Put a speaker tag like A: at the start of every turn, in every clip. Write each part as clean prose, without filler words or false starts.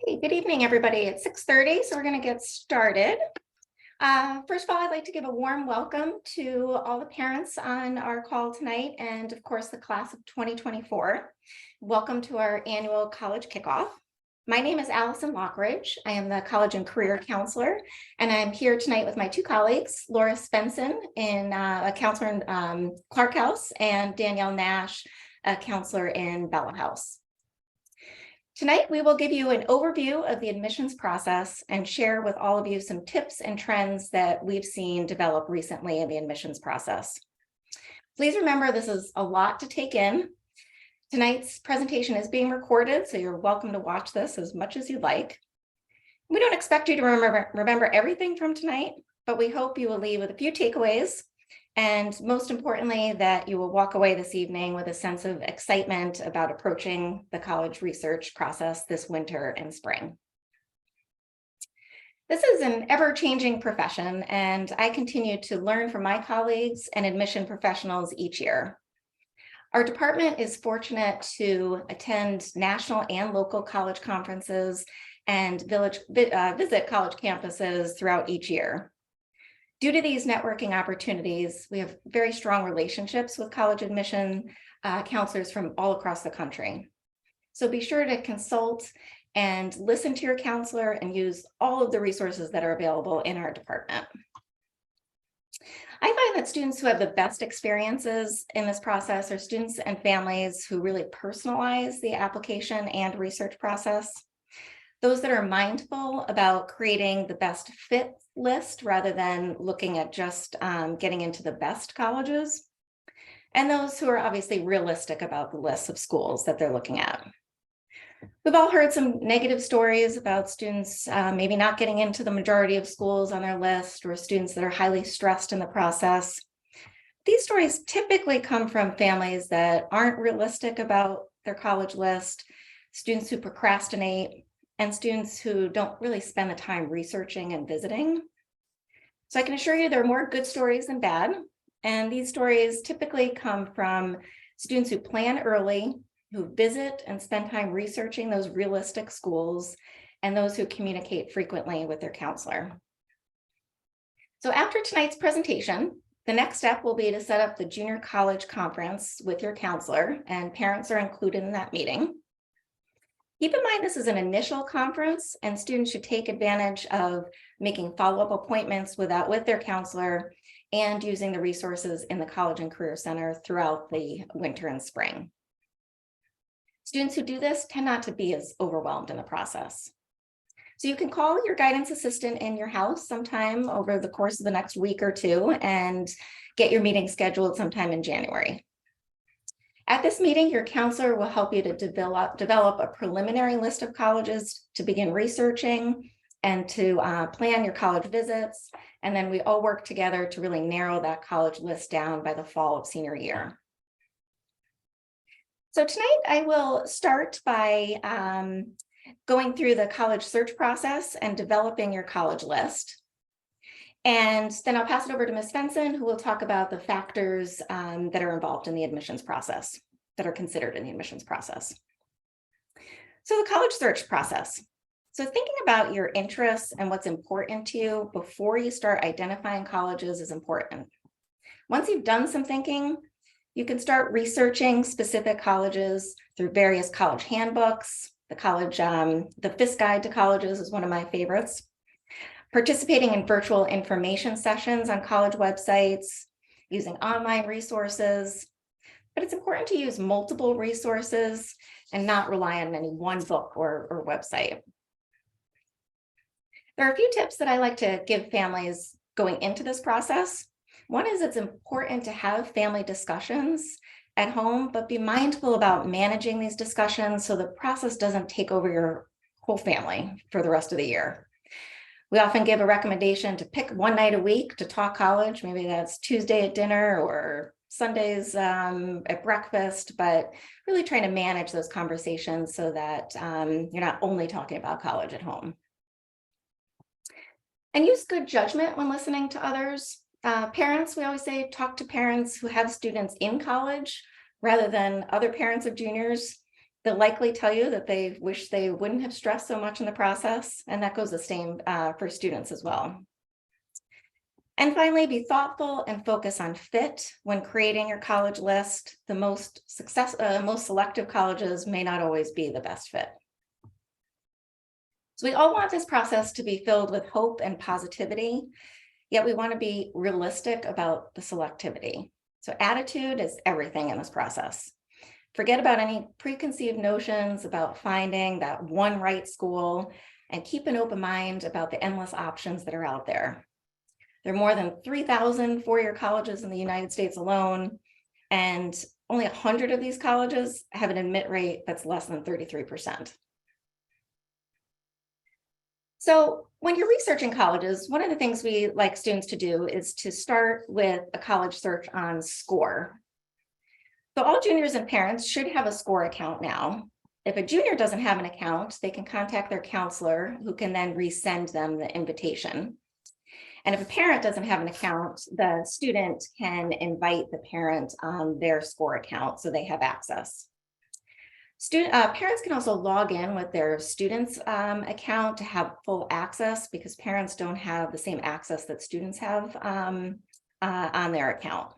A: Hey, good evening, everybody. It's 6:30, so we're going to get started. First of all, I'd like to give a warm welcome to all the parents on our call tonight and, of course, the class of 2024. Welcome to our annual college kickoff. My name is Allison Lockridge. I am the college and career counselor, and I'm here tonight with my two colleagues, Laura Svensson, a counselor in Clark House, and Danielle Nash, a counselor in Bella House. Tonight, we will give you an overview of the admissions process and share with all of you some tips and trends that we've seen develop recently in the admissions process. Please remember, this is a lot to take in. Tonight's presentation is being recorded, so you're welcome to watch this as much as you'd like. We don't expect you to remember everything from tonight, but we hope you will leave with a few takeaways. And most importantly, that you will walk away this evening with a sense of excitement about approaching the college research process this winter and spring. This is an ever-changing profession, and I continue to learn from my colleagues and admission professionals each year. Our department is fortunate to attend national and local college conferences and visit college campuses throughout each year. Due to these networking opportunities, we have very strong relationships with college admission counselors from all across the country. So be sure to consult and listen to your counselor and use all of the resources that are available in our department. I find that students who have the best experiences in this process are students and families who really personalize the application and research process. Those that are mindful about creating the best fit list rather than looking at just getting into the best colleges, and those who are obviously realistic about the lists of schools that they're looking at. We've all heard some negative stories about students maybe not getting into the majority of schools on their list, or students that are highly stressed in the process. These stories typically come from families that aren't realistic about their college list, students who procrastinate, and students who don't really spend the time researching and visiting. So I can assure you there are more good stories than bad. And these stories typically come from students who plan early, who visit and spend time researching those realistic schools, and those who communicate frequently with their counselor. So after tonight's presentation, the next step will be to set up the junior college conference with your counselor, and parents are included in that meeting. Keep in mind, this is an initial conference, and students should take advantage of making follow-up appointments with their counselor and using the resources in the College and Career Center throughout the winter and spring. Students who do this tend not to be as overwhelmed in the process. So you can call your guidance assistant in your house sometime over the course of the next week or two and get your meeting scheduled sometime in January. At this meeting, your counselor will help you to develop a preliminary list of colleges to begin researching and to plan your college visits. And then we all work together to really narrow that college list down by the fall of senior year. So tonight I will start by going through the college search process and developing your college list. And then I'll pass it over to Ms. Svensson, who will talk about the factors that are involved in the admissions process, that are considered in the admissions process. So the college search process. So thinking about your interests and what's important to you before you start identifying colleges is important. Once you've done some thinking, you can start researching specific colleges through various college handbooks. The FIS Guide to Colleges is one of my favorites. Participating in virtual information sessions on college websites, using online resources, but it's important to use multiple resources and not rely on any one book or website. There are a few tips that I like to give families going into this process. One is it's important to have family discussions at home, but be mindful about managing these discussions so the process doesn't take over your whole family for the rest of the year. We often give a recommendation to pick one night a week to talk college. Maybe that's Tuesday at dinner or Sundays at breakfast, but really trying to manage those conversations so that you're not only talking about college at home. And use good judgment when listening to others. Parents, we always say, talk to parents who have students in college rather than other parents of juniors. They'll likely tell you that they wish they wouldn't have stressed so much in the process, and that goes the same for students as well. And finally, be thoughtful and focus on fit when creating your college list. The most selective colleges may not always be the best fit. So we all want this process to be filled with hope and positivity, yet we want to be realistic about the selectivity. So attitude is everything in this process. Forget about any preconceived notions about finding that one right school, and keep an open mind about the endless options that are out there. There are more than 3,000 four-year colleges in the United States alone, and only 100 of these colleges have an admit rate that's less than 33%. So when you're researching colleges, one of the things we like students to do is to start with a college search on SCORE. So all juniors and parents should have a SCORE account now. If a junior doesn't have an account, they can contact their counselor, who can then resend them the invitation. And if a parent doesn't have an account, the student can invite the parent on their SCORE account so they have access. Parents can also log in with their student's account to have full access, because parents don't have the same access that students have on their account.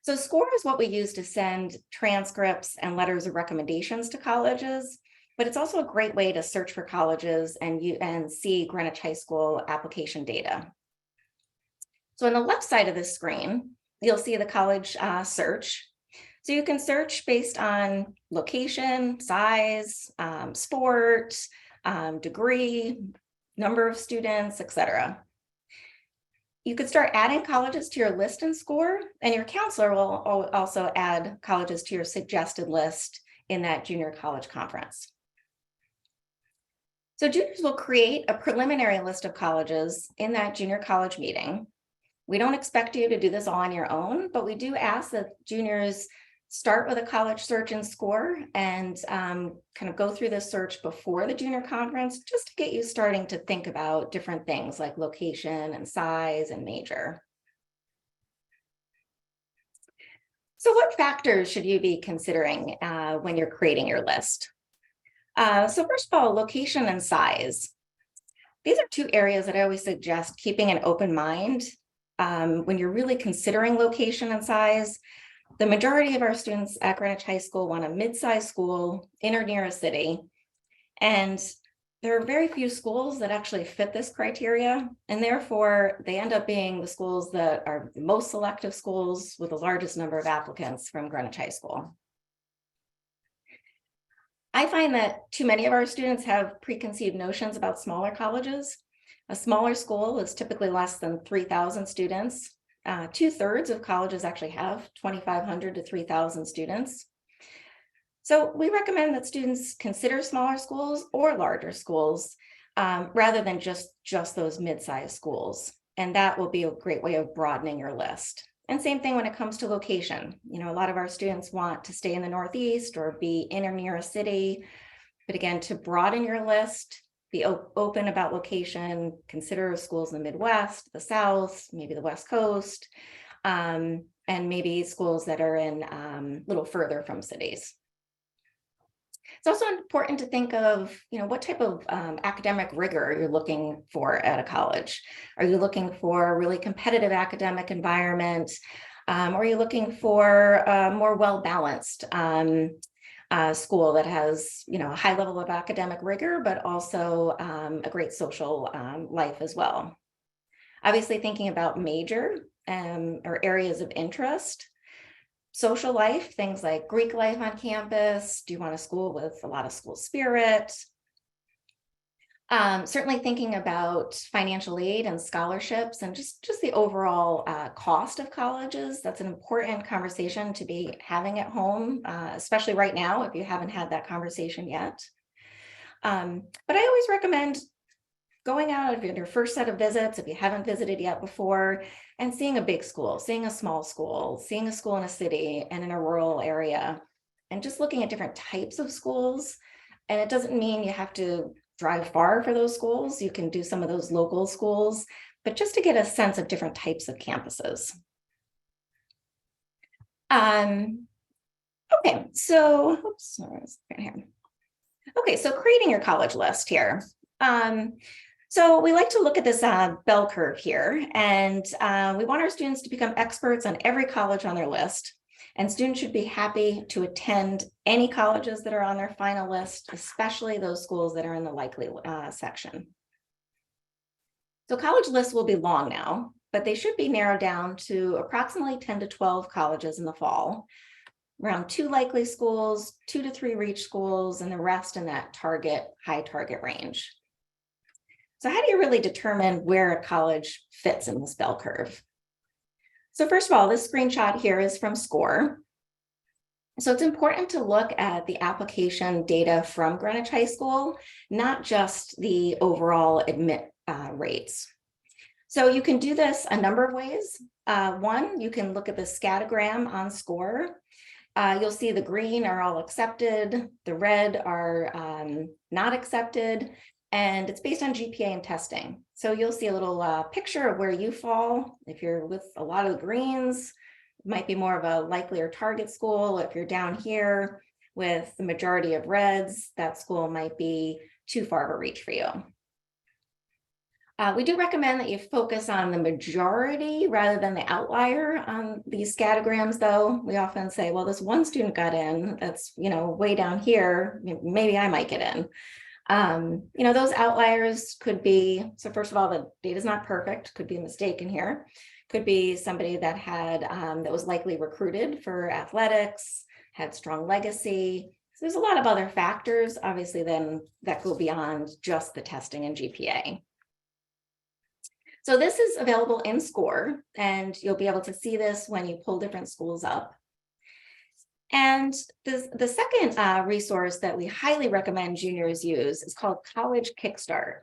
A: So SCORE is what we use to send transcripts and letters of recommendations to colleges, but it's also a great way to search for colleges and see Greenwich High School application data. So on the left side of the screen, you'll see the college search. So you can search based on location, size, sport, degree, number of students, etc. You could start adding colleges to your list in SCORE, and your counselor will also add colleges to your suggested list in that junior college conference. So juniors will create a preliminary list of colleges in that junior college meeting. We don't expect you to do this all on your own, but we do ask that juniors start with a college search in SCORE and kind of go through the search before the junior conference, just to get you starting to think about different things like location and size and major. So what factors should you be considering when you're creating your list? So first of all, location and size. These are two areas that I always suggest keeping an open mind when you're really considering location and size. The majority of our students at Greenwich High School want a mid-sized school in or near a city, and there are very few schools that actually fit this criteria, and therefore they end up being the schools that are the most selective schools with the largest number of applicants from Greenwich High School. I find that too many of our students have preconceived notions about smaller colleges. A smaller school is typically less than 3,000 students. 2/3 of colleges actually have 2,500 to 3,000 students. So we recommend that students consider smaller schools or larger schools rather than just those mid-sized schools. And that will be a great way of broadening your list. And same thing when it comes to location. You know, a lot of our students want to stay in the Northeast or be in or near a city. But again, to broaden your list, be open about location, consider schools in the Midwest, the South, maybe the West Coast, and maybe schools that are in a little further from cities. It's also important to think of, what type of academic rigor you're looking for at a college. Are you looking for a really competitive academic environment? Or are you looking for a more well-balanced school that has, a high level of academic rigor, but also a great social life as well? Obviously, thinking about major or areas of interest. Social life, things like Greek life on campus. Do you want a school with a lot of school spirit? Certainly thinking about financial aid and scholarships and just the overall cost of colleges. That's an important conversation to be having at home, especially right now if you haven't had that conversation yet. But I always recommend going out of your first set of visits, if you haven't visited yet before, and seeing a big school, seeing a small school, seeing a school in a city and in a rural area, and just looking at different types of schools. And it doesn't mean you have to drive far for those schools. You can do some of those local schools, but just to get a sense of different types of campuses. Okay, so, oops, sorry, here. Okay, so creating your college list here. So we like to look at this bell curve here, and we want our students to become experts on every college on their list. And students should be happy to attend any colleges that are on their final list, especially those schools that are in the likely section. So college lists will be long now, but they should be narrowed down to approximately 10 to 12 colleges in the fall, around 2 likely schools, 2 to 3 reach schools, and the rest in that high target range. So how do you really determine where a college fits in this bell curve? So first of all, this screenshot here is from SCORE. So it's important to look at the application data from Greenwich High School, not just the overall admit rates. So you can do this a number of ways. One, you can look at the scattergram on SCORE. You'll see the green are all accepted, the red are not accepted, and it's based on GPA and testing. So you'll see a little picture of where you fall. If you're with a lot of the greens, it might be more of a likely or target school. If you're down here with the majority of reds, that school might be too far of a reach for you. We do recommend that you focus on the majority rather than the outlier on these scattergrams, though. We often say, well, this one student got in, that's, way down here, maybe I might get in. Those outliers could be, so first of all, the data is not perfect, could be a mistake in here. Could be somebody that had, that was likely recruited for athletics, had strong legacy. So there's a lot of other factors, obviously, then that go beyond just the testing and GPA. So this is available in SCORE, and you'll be able to see this when you pull different schools up. And the second resource that we highly recommend juniors use is called College Kickstart.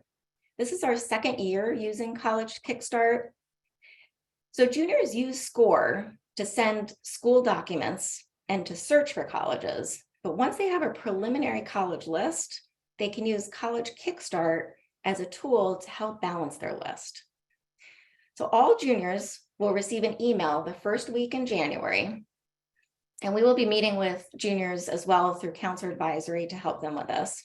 A: This is our second year using College Kickstart. So juniors use SCORE to send school documents and to search for colleges. But once they have a preliminary college list, they can use College Kickstart as a tool to help balance their list. So all juniors will receive an email the first week in January. And we will be meeting with juniors as well through counselor advisory to help them with this.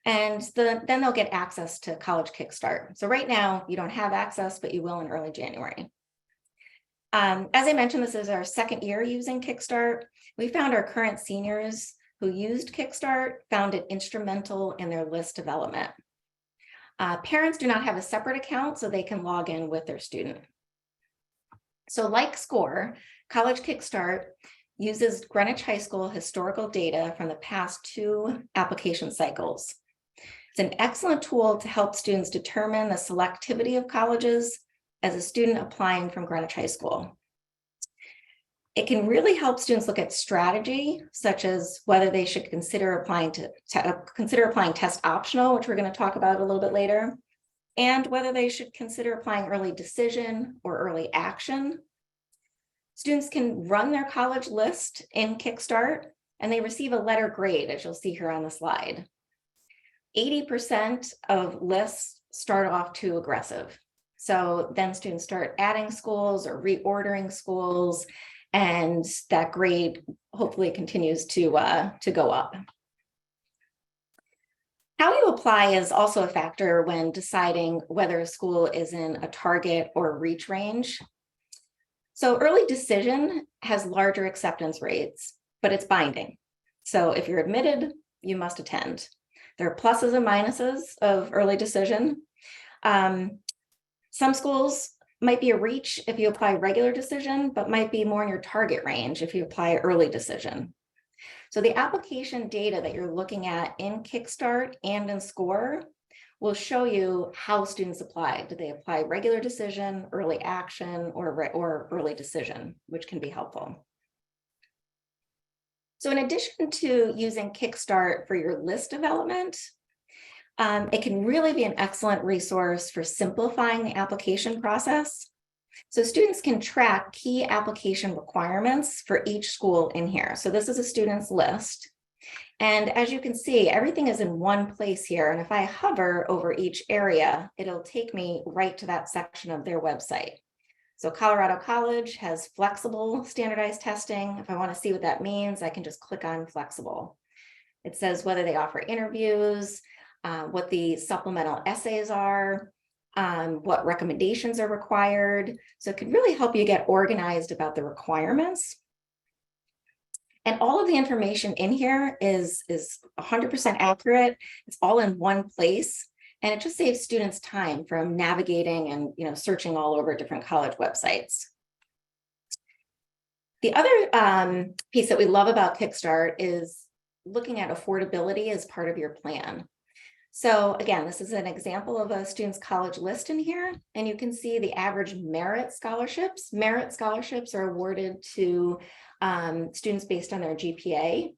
A: And then they'll get access to College Kickstart. So right now you don't have access, but you will in early January. As I mentioned, this is our second year using Kickstart. We found our current seniors who used Kickstart found it instrumental in their list development. Parents do not have a separate account, so they can log in with their student. So like SCORE, College Kickstart uses Greenwich High School historical data from the past 2 application cycles. It's an excellent tool to help students determine the selectivity of colleges as a student applying from Greenwich High School. It can really help students look at strategy, such as whether they should consider applying test optional, which we're going to talk about a little bit later, and whether they should consider applying early decision or early action. Students can run their college list in Kickstart, and they receive a letter grade, as you'll see here on the slide. 80% of lists start off too aggressive. So then students start adding schools or reordering schools, and that grade hopefully continues to go up. How you apply is also a factor when deciding whether a school is in a target or reach range. So early decision has larger acceptance rates, but it's binding. So if you're admitted, you must attend. There are pluses and minuses of early decision. Some schools might be a reach if you apply regular decision, but might be more in your target range if you apply early decision. So the application data that you're looking at in Kickstart and in SCORE will show you how students apply. Do they apply regular decision, early action, or early decision, which can be helpful. So in addition to using Kickstart for your list development, it can really be an excellent resource for simplifying the application process. So students can track key application requirements for each school in here. So this is a student's list. And as you can see, everything is in one place here. And if I hover over each area, it'll take me right to that section of their website. So Colorado College has flexible standardized testing. If I want to see what that means, I can just click on flexible. It says whether they offer interviews, what the supplemental essays are, what recommendations are required. So it can really help you get organized about the requirements. And all of the information in here is 100% accurate. It's all in one place. And it just saves students time from navigating and searching all over different college websites. The other piece that we love about Kickstart is looking at affordability as part of your plan. So again, this is an example of a student's college list in here, and you can see the average merit scholarships. Merit scholarships are awarded to students based on their GPA.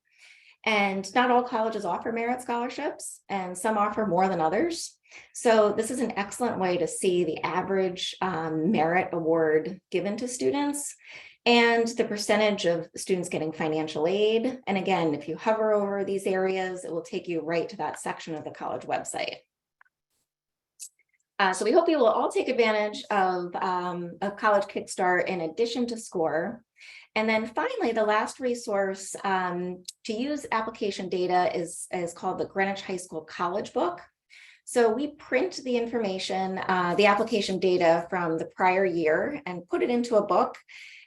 A: And not all colleges offer merit scholarships, and some offer more than others. So this is an excellent way to see the average merit award given to students and the percentage of students getting financial aid. And again, if you hover over these areas, it will take you right to that section of the college website. So we hope you will all take advantage of College Kickstart in addition to SCORE. And then finally, the last resource to use application data is called the Greenwich High School College Book. So we print the information, the application data from the prior year and put it into a book.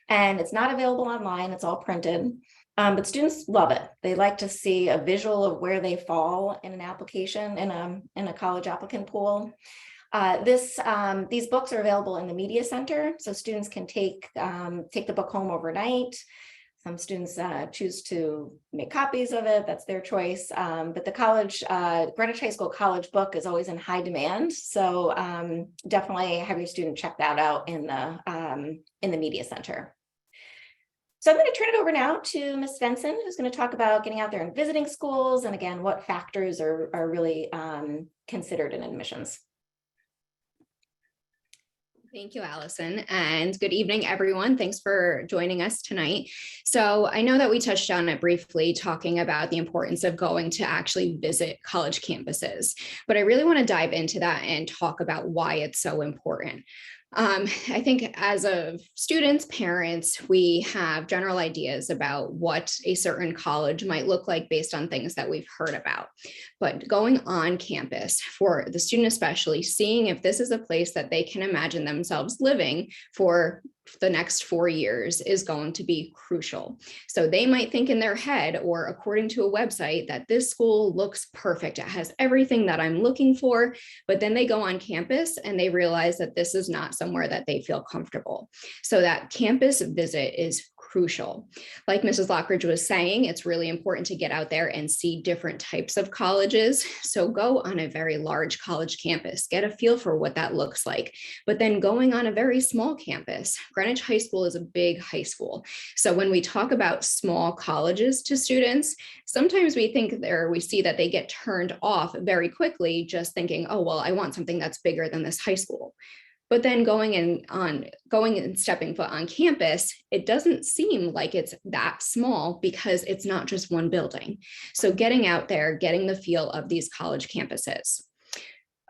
A: And it's not available online, it's all printed. But students love it. They like to see a visual of where they fall in an application, in a college applicant pool. These books are available in the media center, so students can take the book home overnight. Some students choose to make copies of it. That's their choice. But the Greenwich High School College Book is always in high demand. So definitely have your student check that out in the media center. So I'm going to turn it over now to Ms. Svensson, who's going to talk about getting out there and visiting schools, and again, what factors are really considered in admissions.
B: Thank you, Allison, and good evening, everyone. Thanks for joining us tonight. So I know that we touched on it briefly, talking about the importance of going to actually visit college campuses, but I really want to dive into that and talk about why it's so important. I think as of students, parents, we have general ideas about what a certain college might look like based on things that we've heard about. But going on campus, for the student especially, seeing if this is a place that they can imagine themselves living for the next 4 years is going to be crucial. So they might think in their head, or according to a website, that this school looks perfect. It has everything that I'm looking for, but then they go on campus and they realize that this is not somewhere that they feel comfortable. So that campus visit is crucial. Like Mrs. Lockridge was saying, it's really important to get out there and see different types of colleges. So go on a very large college campus, get a feel for what that looks like. But then going on a very small campus, Greenwich High School is a big high school. So when we talk about small colleges to students, sometimes we see that they get turned off very quickly, just thinking, oh, well, I want something that's bigger than this high school. But then going and stepping foot on campus, it doesn't seem like it's that small because it's not just one building. So getting out there, getting the feel of these college campuses.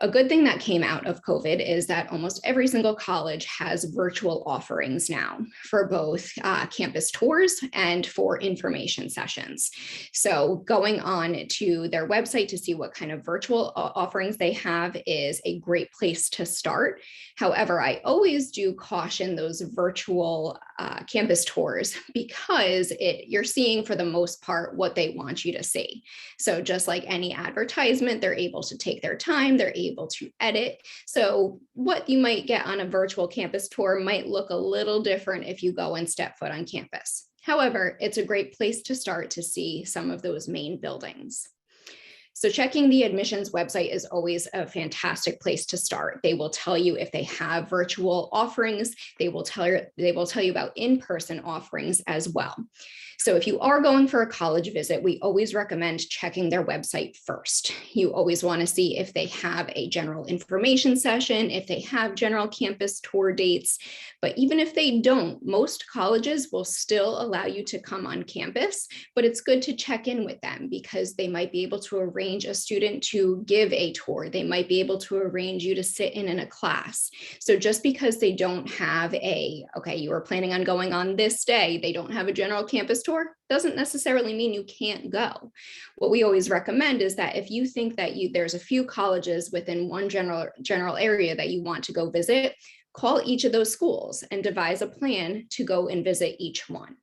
B: A good thing that came out of COVID is that almost every single college has virtual offerings now for both campus tours and for information sessions. So going on to their website to see what kind of virtual offerings they have is a great place to start. However, I always do caution those virtual campus tours because you're seeing for the most part what they want you to see. So just like any advertisement, they're able to take their time, they're able to edit. So what you might get on a virtual campus tour might look a little different if you go and step foot on campus. However, it's a great place to start to see some of those main buildings. So checking the admissions website is always a fantastic place to start. They will tell you if they have virtual offerings. They will tell you about in-person offerings as well. So if you are going for a college visit, we always recommend checking their website first. You always want to see if they have a general information session, if they have general campus tour dates. But even if they don't, most colleges will still allow you to come on campus, but it's good to check in with them because they might be able to arrange arrange a student to give a tour. They might be able to arrange you to sit in a class. So just because they don't have okay, you were planning on going on this day, they don't have a general campus tour, doesn't necessarily mean you can't go. What we always recommend is that if you think that there's a few colleges within one general area that you want to go visit, call each of those schools and devise a plan to go and visit each one.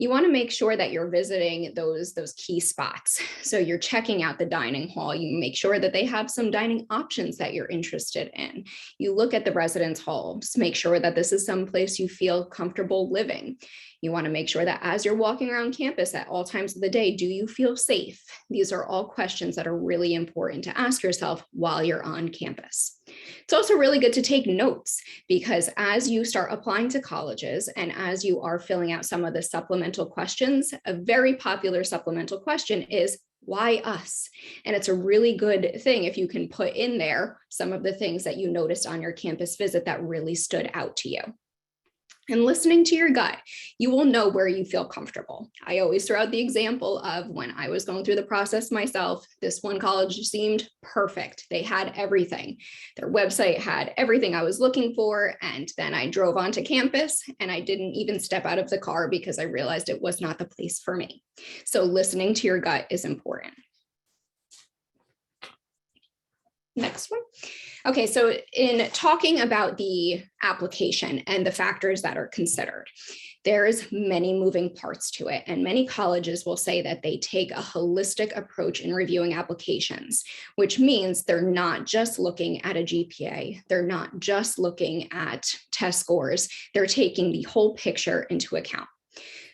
B: You want to make sure that you're visiting those key spots. So you're checking out the dining hall. You make sure that they have some dining options that you're interested in. You look at the residence halls, make sure that this is someplace you feel comfortable living. You want to make sure that as you're walking around campus at all times of the day, do you feel safe? These are all questions that are really important to ask yourself while you're on campus. It's also really good to take notes, because as you start applying to colleges and as you are filling out some of the supplemental questions, a very popular supplemental question is, why us? And it's a really good thing if you can put in there some of the things that you noticed on your campus visit that really stood out to you. And listening to your gut, you will know where you feel comfortable. I always throw out the example of when I was going through the process myself, this one college seemed perfect. They had everything. Their website had everything I was looking for. And then I drove onto campus and I didn't even step out of the car because I realized it was not the place for me. So listening to your gut is important. Next one. Okay, so in talking about the application and the factors that are considered, there's many moving parts to it, and many colleges will say that they take a holistic approach in reviewing applications, which means they're not just looking at a GPA, they're not just looking at test scores, they're taking the whole picture into account.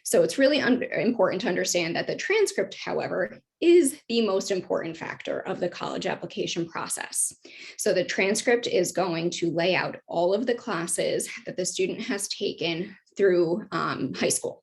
B: So it's really important to understand that the transcript, however, is the most important factor of the college application process. So the transcript is going to lay out all of the classes that the student has taken through high school.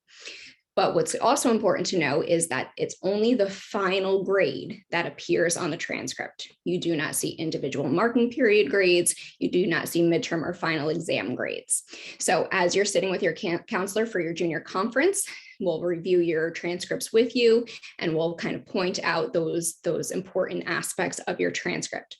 B: But what's also important to know is that it's only the final grade that appears on the transcript. You do not see individual marking period grades. You do not see midterm or final exam grades. So as you're sitting with your counselor for your junior conference, we'll review your transcripts with you, and we'll kind of point out those important aspects of your transcript.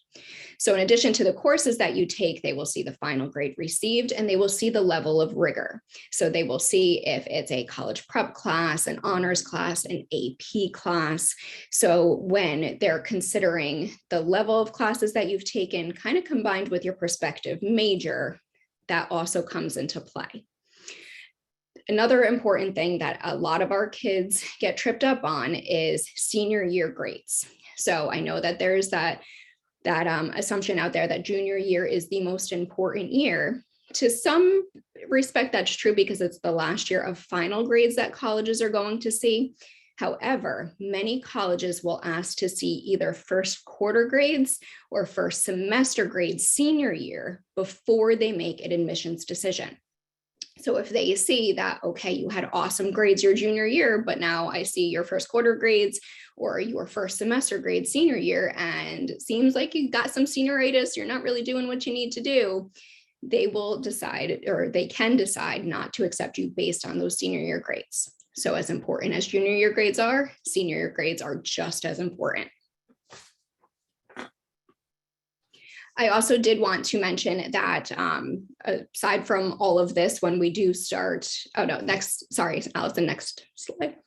B: So in addition to the courses that you take, they will see the final grade received, and they will see the level of rigor. So they will see if it's a college prep class, an honors class, an AP class. So when they're considering the level of classes that you've taken, kind of combined with your prospective major, that also comes into play. Another important thing that a lot of our kids get tripped up on is senior year grades. So I know that there's that assumption out there that junior year is the most important year. To some respect, that's true because it's the last year of final grades that colleges are going to see. However, many colleges will ask to see either first quarter grades or first semester grades senior year before they make an admissions decision. So if they see that, okay, you had awesome grades your junior year, but now I see your first quarter grades or your first semester grades senior year, and it seems like you got some senioritis, you're not really doing what you need to do, they will decide, or they can decide, not to accept you based on those senior year grades. So as important as junior year grades are, senior year grades are just as important. I also did want to mention that aside from all of this, when we do start, oh no, next, sorry, Allison, next slide.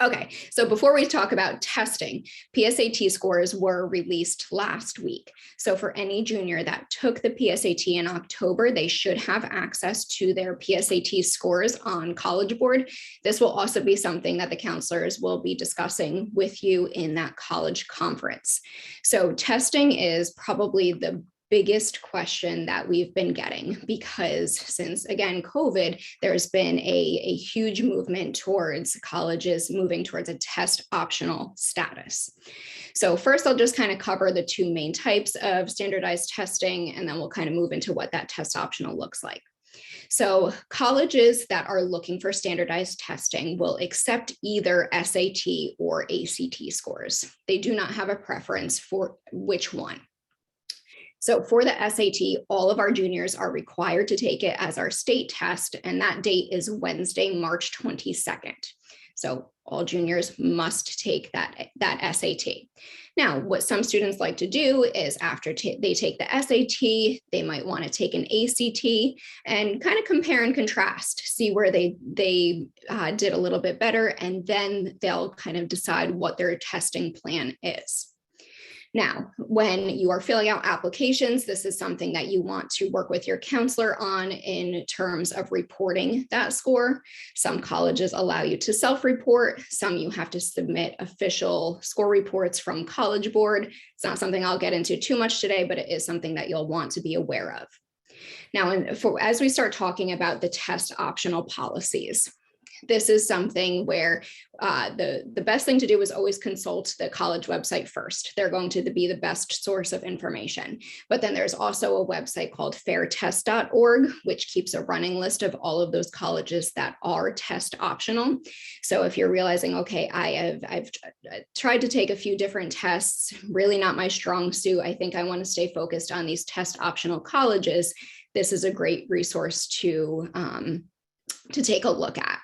B: Okay, so before we talk about testing, PSAT scores were released last week. So for any junior that took the PSAT in October, they should have access to their PSAT scores on College Board. This will also be something that the counselors will be discussing with you in that college conference. So testing is probably the biggest question that we've been getting, because since, again, COVID, there's been a huge movement towards colleges moving towards a test optional status. So first, I'll just kind of cover the two main types of standardized testing, and then we'll kind of move into what that test optional looks like. So colleges that are looking for standardized testing will accept either SAT or ACT scores. They do not have a preference for which one. So for the SAT, all of our juniors are required to take it as our state test, and that date is Wednesday, March 22nd. So all juniors must take that SAT. Now, what some students like to do is after they take the SAT, they might want to take an ACT and kind of compare and contrast, see where they did a little bit better, and then they'll kind of decide what their testing plan is. Now, when you are filling out applications, this is something that you want to work with your counselor on in terms of reporting that score. Some colleges allow you to self-report. Some you have to submit official score reports from College Board. It's not something I'll get into too much today, but it is something that you'll want to be aware of. Now, as we start talking about the test optional policies, this is something where the best thing to do is always consult the college website first. They're going to be the best source of information. But then there's also a website called fairtest.org, which keeps a running list of all of those colleges that are test optional. So if you're realizing, okay, I've tried to take a few different tests, really not my strong suit, I think I want to stay focused on these test optional colleges, this is a great resource to take a look at.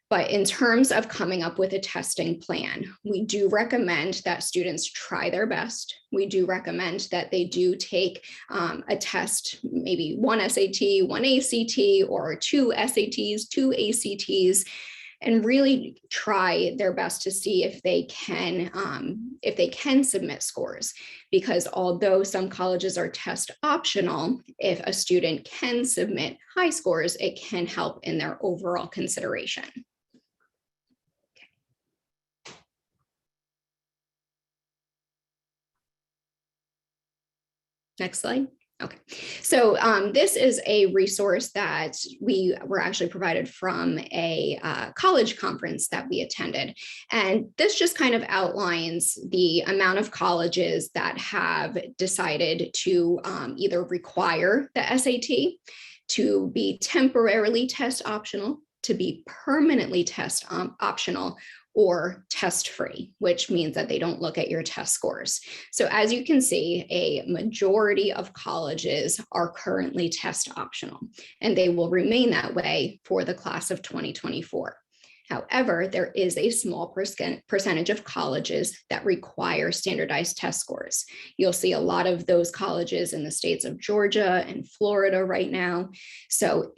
B: But in terms of coming up with a testing plan, we do recommend that students try their best. We do recommend that they do take a test, maybe one SAT, one ACT, or two SATs, two ACTs, and really try their best to see if they can submit scores. Because although some colleges are test optional, if a student can submit high scores, it can help in their overall consideration. Next slide. Okay, so this is a resource that we were actually provided from a college conference that we attended. And this just kind of outlines the amount of colleges that have decided to either require the SAT, to be temporarily test optional, to be permanently test optional, or test-free, which means that they don't look at your test scores. So as you can see, a majority of colleges are currently test optional, and they will remain that way for the class of 2024. However, there is a small percentage of colleges that require standardized test scores. You'll see a lot of those colleges in the states of Georgia and Florida right now. So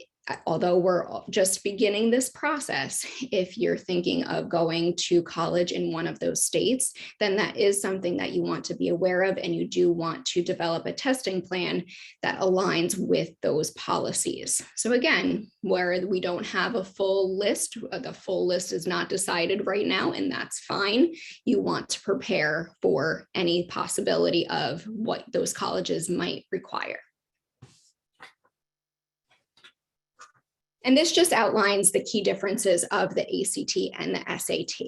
B: although we're just beginning this process, if you're thinking of going to college in one of those states, then that is something that you want to be aware of, and you do want to develop a testing plan that aligns with those policies. So again, where we don't have a full list, the full list is not decided right now, and that's fine. You want to prepare for any possibility of what those colleges might require. And this just outlines the key differences of the ACT and the SAT.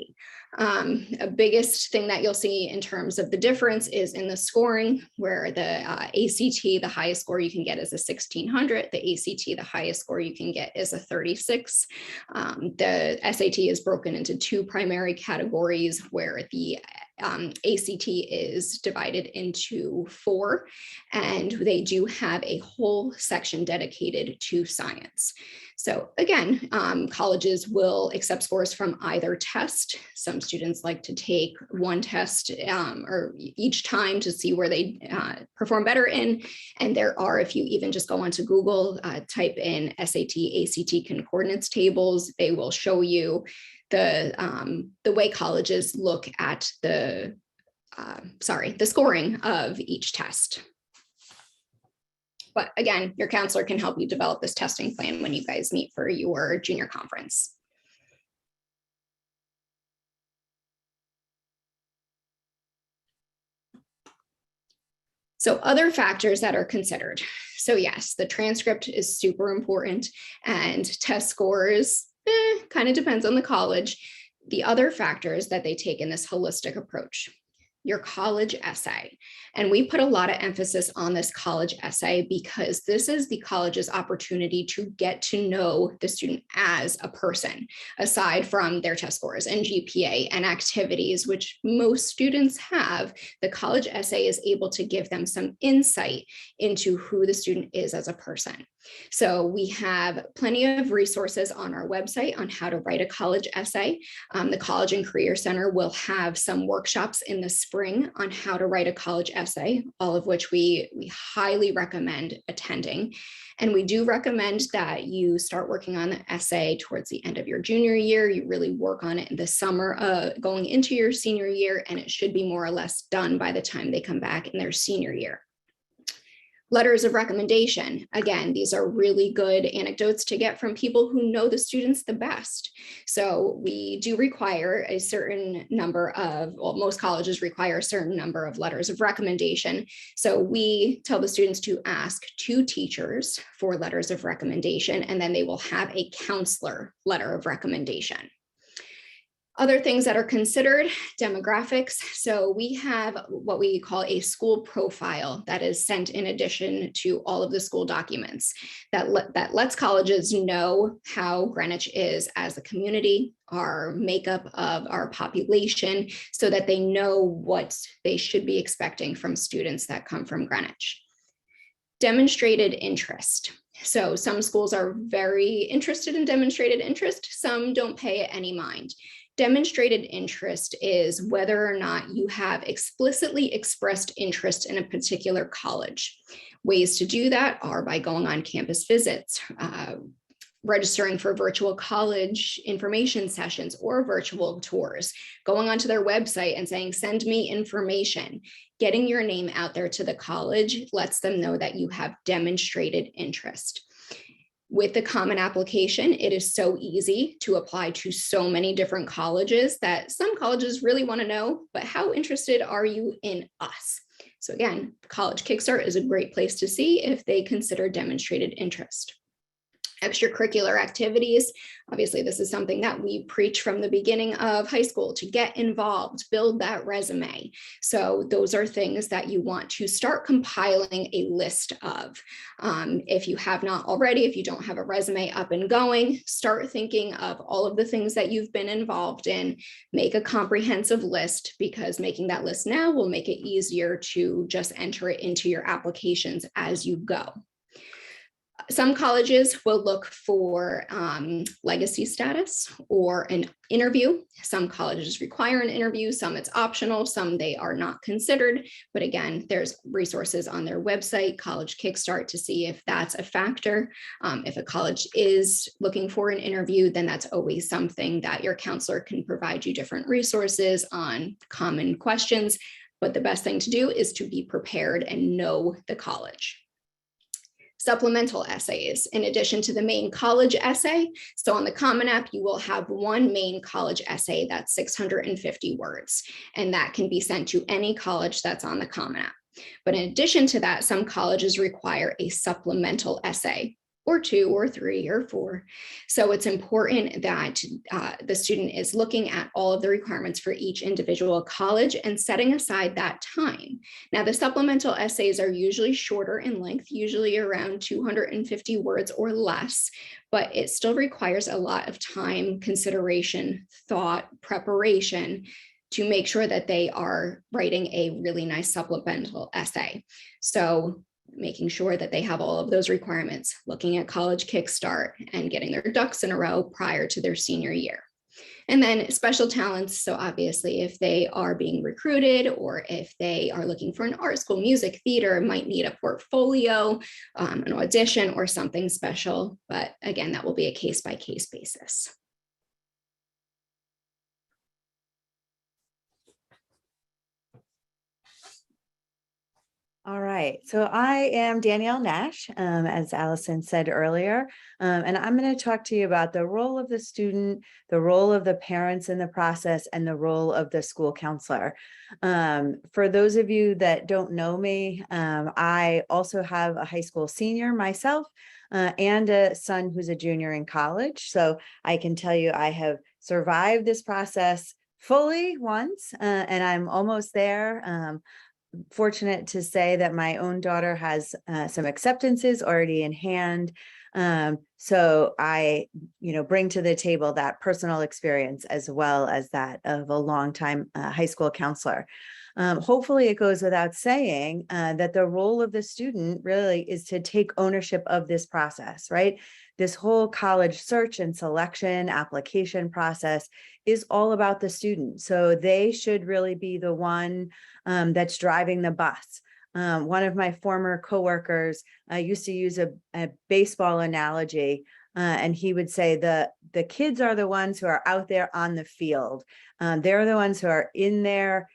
B: A biggest thing that you'll see in terms of the difference is in the scoring, where the ACT, the highest score you can get is a 1600. The ACT, the highest score you can get is a 36. The SAT is broken into two primary categories, where the ACT is divided into 4, and they do have a whole section dedicated to science. So again, colleges will accept scores from either test. Some students like to take one test or each time to see where they perform better in. And there are, if you even just go onto Google, type in SAT, ACT concordance tables, they will show you the way colleges look at the scoring of each test. But again, your counselor can help you develop this testing plan when you guys meet for your junior conference. So other factors that are considered. So yes, the transcript is super important, and test scores kind of depends on the college. The other factors that they take in this holistic approach. your college essay. And we put a lot of emphasis on this college essay because this is the college's opportunity to get to know the student as a person, aside from their test scores and GPA and activities, which most students have. The college essay is able to give them some insight into who the student is as a person. So we have plenty of resources on our website on how to write a college essay. The College and Career Center will have some workshops in the spring on how to write a college essay, all of which we highly recommend attending. And we do recommend that you start working on the essay towards the end of your junior year. You really work on it in the summer going into your senior year, and it should be more or less done by the time they come back in their senior year. Letters of recommendation. Again, these are really good anecdotes to get from people who know the students the best. So we do require a certain number of, well, most colleges require a certain number of letters of recommendation. So we tell the students to ask 2 teachers for letters of recommendation, and then they will have a counselor letter of recommendation. Other things that are considered, demographics. So we have what we call a school profile that is sent in addition to all of the school documents that lets colleges know how Greenwich is as a community, our makeup of our population, so that they know what they should be expecting from students that come from Greenwich. Demonstrated interest. So some schools are very interested in demonstrated interest, some don't pay it any mind. Demonstrated interest is whether or not you have explicitly expressed interest in a particular college. Ways to do that are by going on campus visits, registering for virtual college information sessions or virtual tours, going onto their website and saying, send me information. Getting your name out there to the college lets them know that you have demonstrated interest. With the Common Application, it is so easy to apply to so many different colleges that some colleges really want to know, but how interested are you in us? So again, College Kickstart is a great place to see if they consider demonstrated interest. Extracurricular activities. Obviously, this is something that we preach from the beginning of high school, to get involved, build that resume. So those are things that you want to start compiling a list of. If you have not already, if you don't have a resume up and going, start thinking of all of the things that you've been involved in. Make a comprehensive list, because making that list now will make it easier to just enter it into your applications as you go. Some colleges will look for legacy status or an interview. Some colleges require an interview, some it's optional, some they are not considered. But again, there's resources on their website, College Kickstart, to see if that's a factor. If a college is looking for an interview, then that's always something that your counselor can provide you different resources on common questions. But the best thing to do is to be prepared and know the college. Supplemental essays, in addition to the main college essay. So on the Common App, you will have one main college essay that's 650 words, and that can be sent to any college that's on the Common App. But in addition to that, some colleges require a supplemental essay, or 2 or 3 or 4. So it's important that the student is looking at all of the requirements for each individual college and setting aside that time. Now, the supplemental essays are usually shorter in length, usually around 250 words or less, but it still requires a lot of time, consideration, thought, preparation to make sure that they are writing a really nice supplemental essay. So making sure that they have all of those requirements, looking at College Kickstart and getting their ducks in a row prior to their senior year. And then special talents. So obviously, if they are being recruited or if they are looking for an art school, music, theater, might need a portfolio, an audition or something special. But again, that will be a case-by-case basis.
C: All right, so I am Danielle Nash, as Allison said earlier, and I'm going to talk to you about the role of the student, the role of the parents in the process, and the role of the school counselor. For those of you that don't know me, I also have a high school senior myself and a son who's a junior in college. So I can tell you I have survived this process fully once, and I'm almost there. Fortunate to say that my own daughter has some acceptances already in hand. So I, bring to the table that personal experience as well as that of a longtime high school counselor. Hopefully it goes without saying that the role of the student really is to take ownership of this process, right? This whole college search and selection application process is all about the student. So they should really be the one that's driving the bus. One of my former coworkers used to use a baseball analogy, and he would say the kids are the ones who are out there on the field. They're the ones who are in there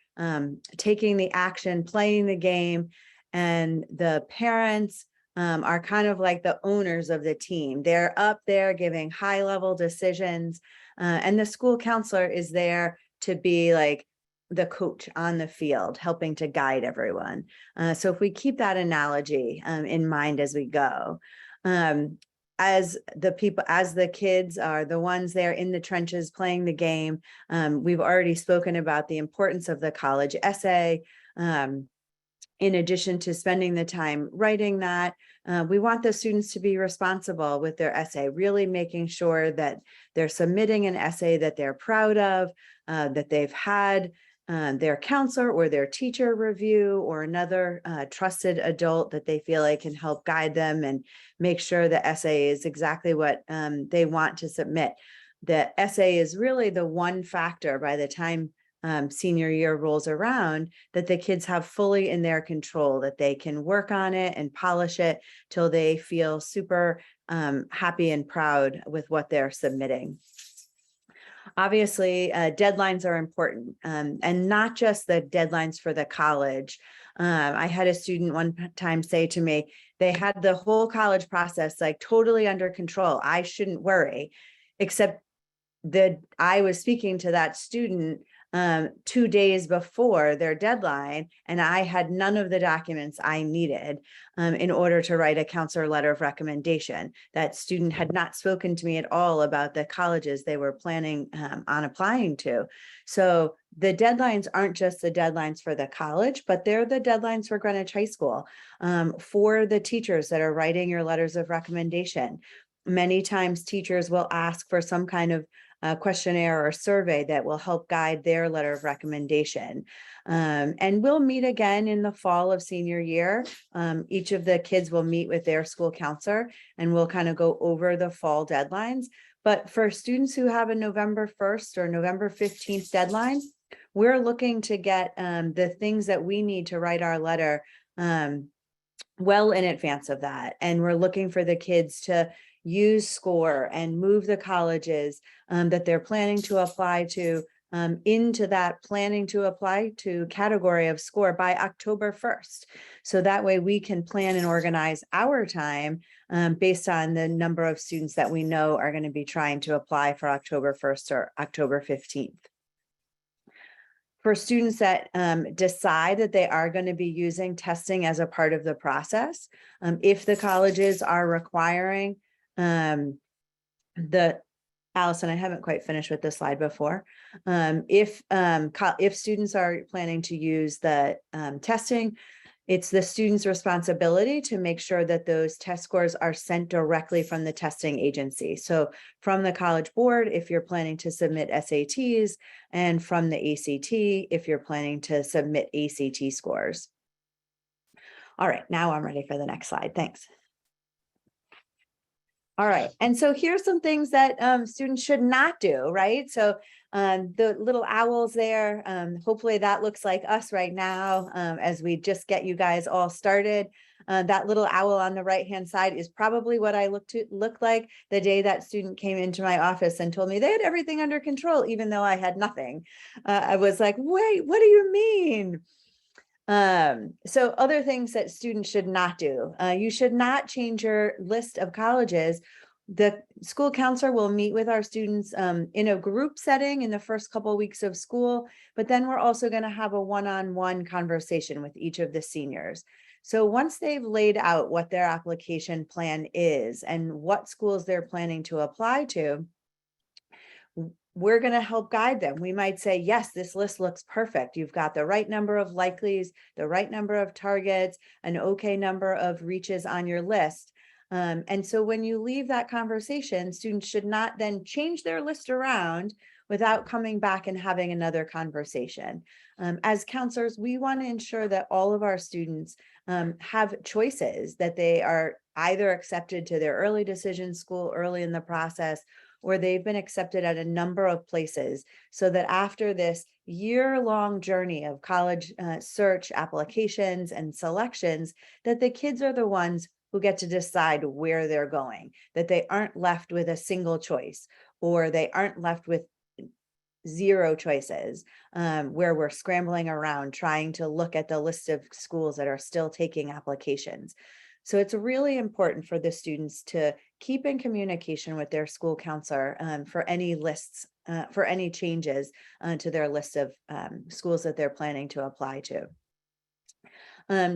C: taking the action, playing the game, and the parents are kind of like the owners of the team. They're up there giving high-level decisions, and the school counselor is there to be like the coach on the field, helping to guide everyone. So if we keep that analogy in mind as we go, as the kids are the ones there in the trenches playing the game, we've already spoken about the importance of the college essay. In addition to spending the time writing that, we want the students to be responsible with their essay, really making sure that they're submitting an essay that they're proud of, that they've had their counselor or their teacher review, or another trusted adult that they feel like can help guide them and make sure the essay is exactly what they want to submit. The essay is really the one factor by the time senior year rolls around that the kids have fully in their control, that they can work on it and polish it till they feel super happy and proud with what they're submitting. Obviously, deadlines are important, and not just the deadlines for the college. I had a student one time say to me, they had the whole college process like totally under control. I shouldn't worry, except that I was speaking to that student 2 days before their deadline, and I had none of the documents I needed in order to write a counselor letter of recommendation. That student had not spoken to me at all about the colleges they were planning on applying to. So the deadlines aren't just the deadlines for the college, but they're the deadlines for Greenwich High School, for the teachers that are writing your letters of recommendation. Many times teachers will ask for some kind of questionnaire or survey that will help guide their letter of recommendation. And we'll meet again in the fall of senior year. Each of the kids will meet with their school counselor, and we'll kind of go over the fall deadlines. But for students who have a November 1st or November 15th deadline, we're looking to get the things that we need to write our letter well in advance of that. And we're looking for the kids to use SCORE and move the colleges that they're planning to apply to into that planning to apply to category of SCORE by October 1st. So that way we can plan and organize our time based on the number of students that we know are going to be trying to apply for October 1st or October 15th. For students that decide that they are going to be using testing as a part of the process, if the colleges are requiring Allison, I haven't quite finished with this slide before. If students are planning to use the testing, it's the student's responsibility to make sure that those test scores are sent directly from the testing agency. So from the College Board, if you're planning to submit SATs, and from the ACT, if you're planning to submit ACT scores. All right, now I'm ready for the next slide. Thanks. All right, and so here's some things that students should not do, right? So the little owls there, hopefully that looks like us right now as we just get you guys all started. That little owl on the right-hand side is probably what I looked like the day that student came into my office and told me they had everything under control, even though I had nothing. I was like, wait, what do you mean? So other things that students should not do, you should not change your list of colleges. The school counselor will meet with our students in a group setting in the first couple of weeks of school, but then we're also going to have a one-on-one conversation with each of the seniors. So once they've laid out what their application plan is and what schools they're planning to apply to, we're going to help guide them. We might say, yes, this list looks perfect. You've got the right number of likelies, the right number of targets, an okay number of reaches on your list. And so when you leave that conversation, students should not then change their list around without coming back and having another conversation. As counselors, we want to ensure that all of our students have choices, that they are either accepted to their early decision school early in the process, or they've been accepted at a number of places, so that after this year-long journey of college search applications and selections, that the kids are the ones who get to decide where they're going, that they aren't left with a single choice, or they aren't left with zero choices, where we're scrambling around trying to look at the list of schools that are still taking applications. So it's really important for the students to keep in communication with their school counselor for any lists, for any changes to their list of schools that they're planning to apply to.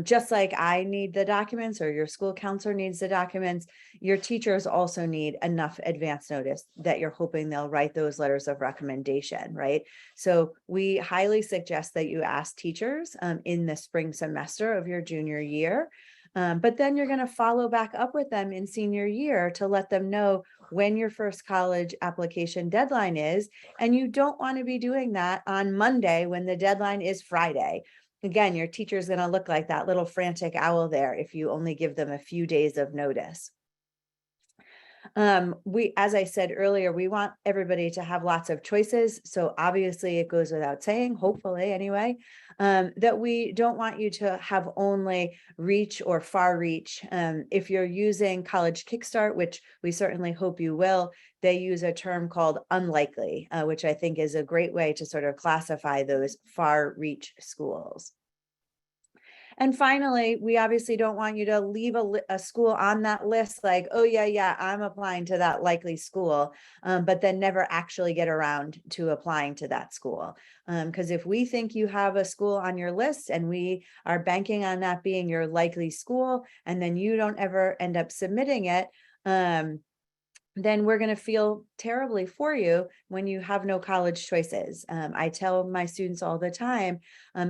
C: Just like I need the documents, or your school counselor needs the documents, your teachers also need enough advance notice that you're hoping they'll write those letters of recommendation, right? So we highly suggest that you ask teachers in the spring semester of your junior year. But then you're going to follow back up with them in senior year to let them know when your first college application deadline is. And you don't want to be doing that on Monday when the deadline is Friday. Again, your teacher's going to look like that little frantic owl there if you only give them a few days of notice. As I said earlier, we want everybody to have lots of choices. So obviously it goes without saying, hopefully anyway, that we don't want you to have only reach or far reach. If you're using College Kickstart, which we certainly hope you will, they use a term called unlikely, which I think is a great way to sort of classify those far reach schools. And finally, we obviously don't want you to leave a school on that list like, oh, yeah, I'm applying to that likely school, but then never actually get around to applying to that school. Because if we think you have a school on your list and we are banking on that being your likely school, and then you don't ever end up submitting it, then we're going to feel terribly for you when you have no college choices. I tell my students all the time,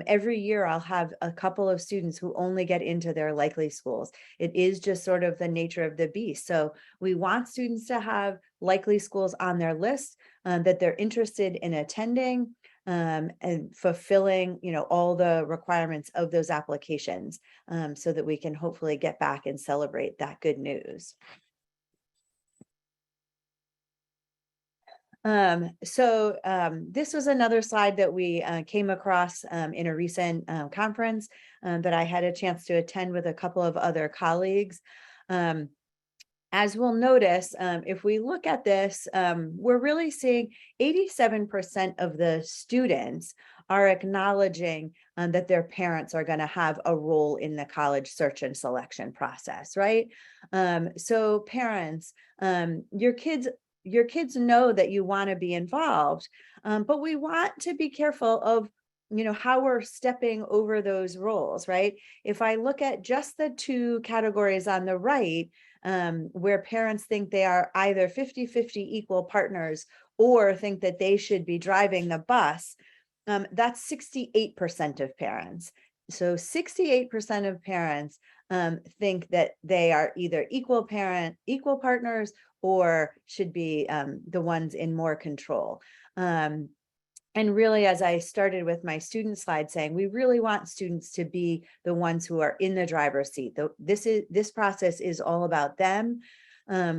C: every year I'll have a couple of students who only get into their likely schools. It is just sort of the nature of the beast. So we want students to have likely schools on their list that they're interested in attending and fulfilling, all the requirements of those applications, so that we can hopefully get back and celebrate that good news. This was another slide that we came across in a recent conference that I had a chance to attend with a couple of other colleagues. As we'll notice, if we look at this, we're really seeing 87% of the students are acknowledging that their parents are going to have a role in the college search and selection process, right? So parents, your kids know that you want to be involved, but we want to be careful of, how we're stepping over those roles, right? If I look at just the two categories on the right, where parents think they are either 50-50 equal partners or think that they should be driving the bus, that's 68% of parents. So 68% of parents think that they are either equal partners, or should be the ones in more control. And really, as I started with my student slide saying, we really want students to be the ones who are in the driver's seat. This process is all about them.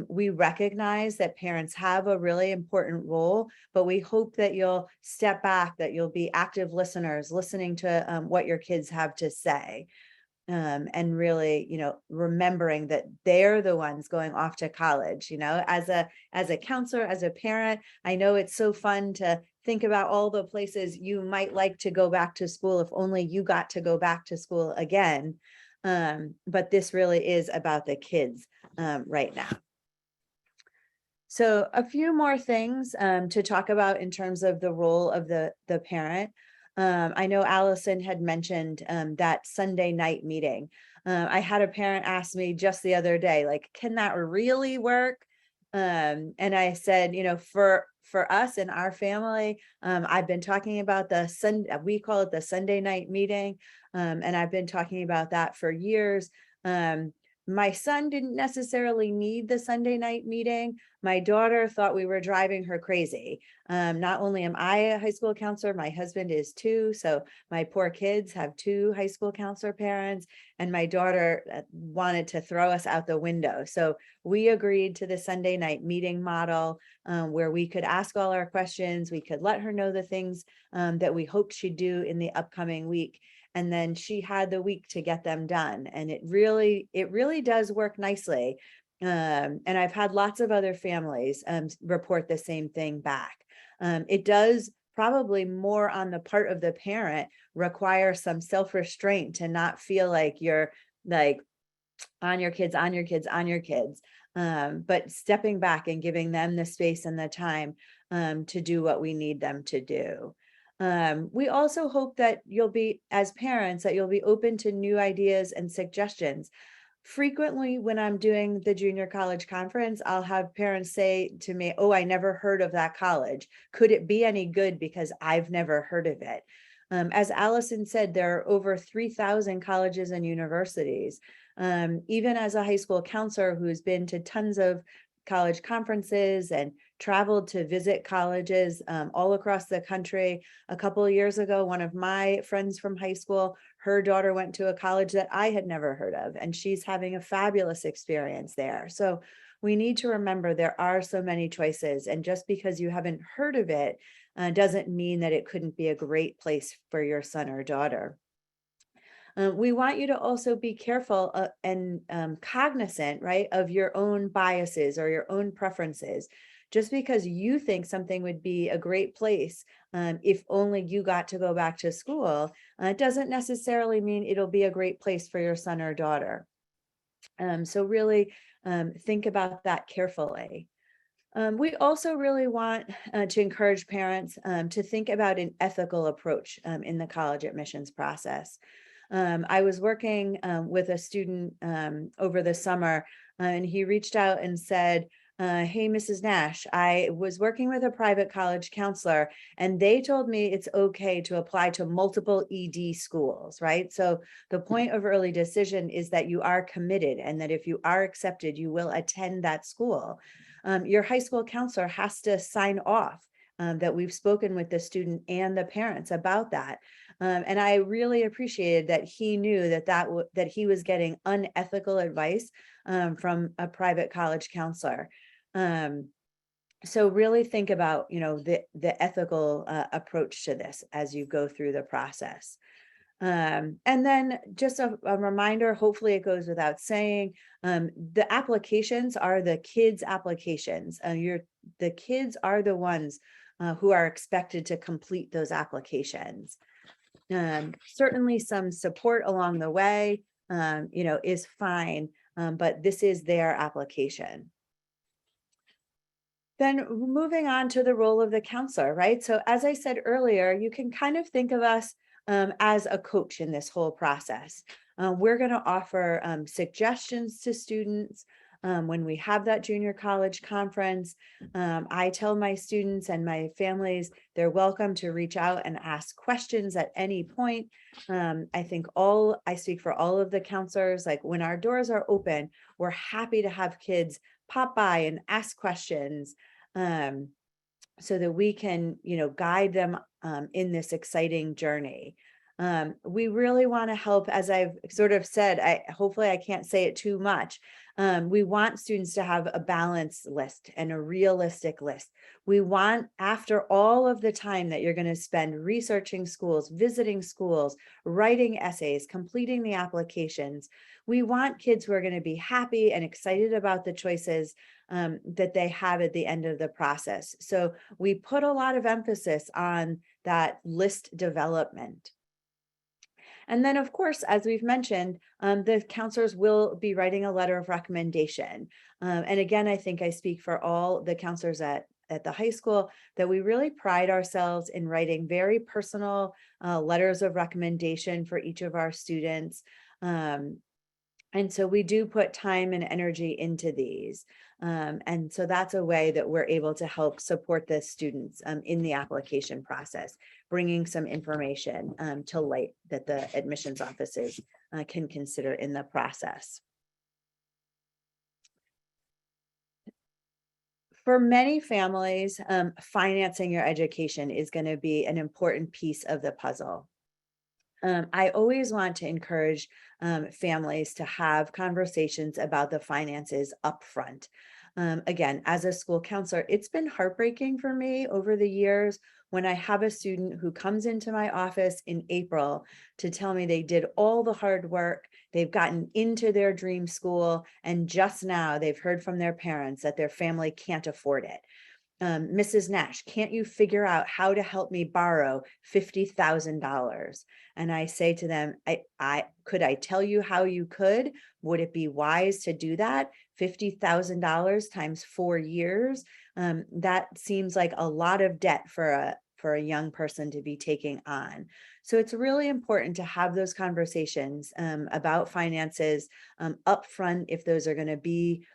C: We recognize that parents have a really important role, but we hope that you'll step back, that you'll be active listeners, listening to what your kids have to say. And really, remembering that they're the ones going off to college. As a counselor, as a parent, I know it's so fun to think about all the places you might like to go back to school if only you got to go back to school again. But this really is about the kids right now. So a few more things to talk about in terms of the role of the parent. I know Allison had mentioned that Sunday night meeting. I had a parent ask me just the other day, like, can that really work? And I said, for us and our family, I've been talking about we call it the Sunday night meeting. And I've been talking about that for years. My son didn't necessarily need the Sunday night meeting. My daughter thought we were driving her crazy. Not only am I a high school counselor, my husband is too. So my poor kids have two high school counselor parents, and my daughter wanted to throw us out the window. So we agreed to the Sunday night meeting model, where we could ask all our questions. We could let her know the things that we hoped she'd do in the upcoming week. And then she had the week to get them done. And it really does work nicely. And I've had lots of other families report the same thing back. It does probably more on the part of the parent require some self-restraint to not feel like you're like on your kids, but stepping back and giving them the space and the time to do what we need them to do. We also hope that as parents, that you'll be open to new ideas and suggestions. Frequently, when I'm doing the junior college conference, I'll have parents say to me, "Oh, I never heard of that college. Could it be any good? Because I've never heard of it." As Allison said, there are over 3,000 colleges and universities. Even as a high school counselor who's been to tons of college conferences and traveled to visit colleges all across the country. A couple of years ago, one of my friends from high school, her daughter went to a college that I had never heard of, and she's having a fabulous experience there. So we need to remember there are so many choices, and just because you haven't heard of it doesn't mean that it couldn't be a great place for your son or daughter. We want you to also be careful and cognizant, right, of your own biases or your own preferences. Just because you think something would be a great place if only you got to go back to school, doesn't necessarily mean it'll be a great place for your son or daughter. So really think about that carefully. We also really want to encourage parents to think about an ethical approach in the college admissions process. I was working with a student over the summer, and he reached out and said, "Hey, Mrs. Nash, I was working with a private college counselor, and they told me it's okay to apply to multiple ED schools," right? So the point of early decision is that you are committed, and that if you are accepted, you will attend that school. Your high school counselor has to sign off that we've spoken with the student and the parents about that. And I really appreciated that he knew that he was getting unethical advice from a private college counselor. So really think about, the ethical approach to this as you go through the process. And then just a reminder, hopefully it goes without saying, the applications are the kids' applications. The kids are the ones who are expected to complete those applications. Certainly some support along the way, is fine, but this is their application. Then moving on to the role of the counselor, right? So as I said earlier, you can kind of think of us as a coach in this whole process. We're going to offer suggestions to students. When we have that junior college conference, I tell my students and my families they're welcome to reach out and ask questions at any point. I speak for all of the counselors, like when our doors are open, we're happy to have kids pop by and ask questions so that we can, guide them in this exciting journey. We really want to help, as I've sort of said, hopefully I can't say it too much. We want students to have a balanced list and a realistic list. We want, after all of the time that you're going to spend researching schools, visiting schools, writing essays, completing the applications, we want kids who are going to be happy and excited about the choices that they have at the end of the process. So we put a lot of emphasis on that list development. And then, of course, as we've mentioned, the counselors will be writing a letter of recommendation. And again, I think I speak for all the counselors at the high school that we really pride ourselves in writing very personal letters of recommendation for each of our students. And so we do put time and energy into these. And so that's a way that we're able to help support the students in the application process, bringing some information to light that the admissions offices can consider in the process. For many families, financing your education is going to be an important piece of the puzzle. I always want to encourage families to have conversations about the finances upfront. Again, as a school counselor, it's been heartbreaking for me over the years when I have a student who comes into my office in April to tell me they did all the hard work, they've gotten into their dream school, and just now they've heard from their parents that their family can't afford it. Mrs. Nash, can't you figure out how to help me borrow $50,000? And I say to them, could I tell you how you could? Would it be wise to do that? $50,000 times 4 years. That seems like a lot of debt for a young person to be taking on. So it's really important to have those conversations about finances upfront if those are going to be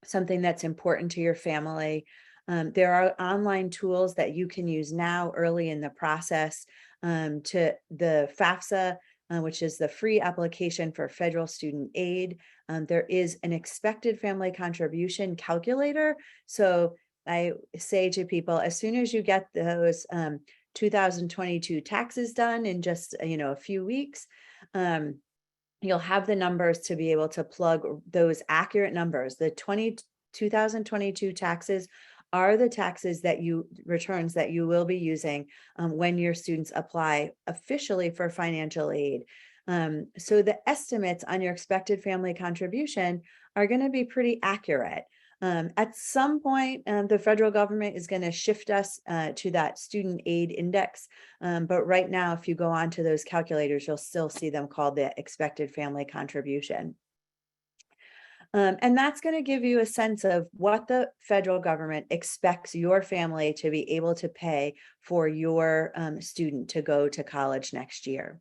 C: something that's important to your family. There are online tools that you can use now early in the process to the FAFSA, which is the free application for federal student aid. There is an expected family contribution calculator. So I say to people, as soon as you get those 2022 taxes done in just a few weeks, you'll have the numbers to be able to plug those accurate numbers. The 2022 taxes are the returns that you will be using when your students apply officially for financial aid. So the estimates on your expected family contribution are going to be pretty accurate. At some point, the federal government is going to shift us to that student aid index. But right now, if you go on to those calculators, you'll still see them called the expected family contribution. And that's going to give you a sense of what the federal government expects your family to be able to pay for your student to go to college next year.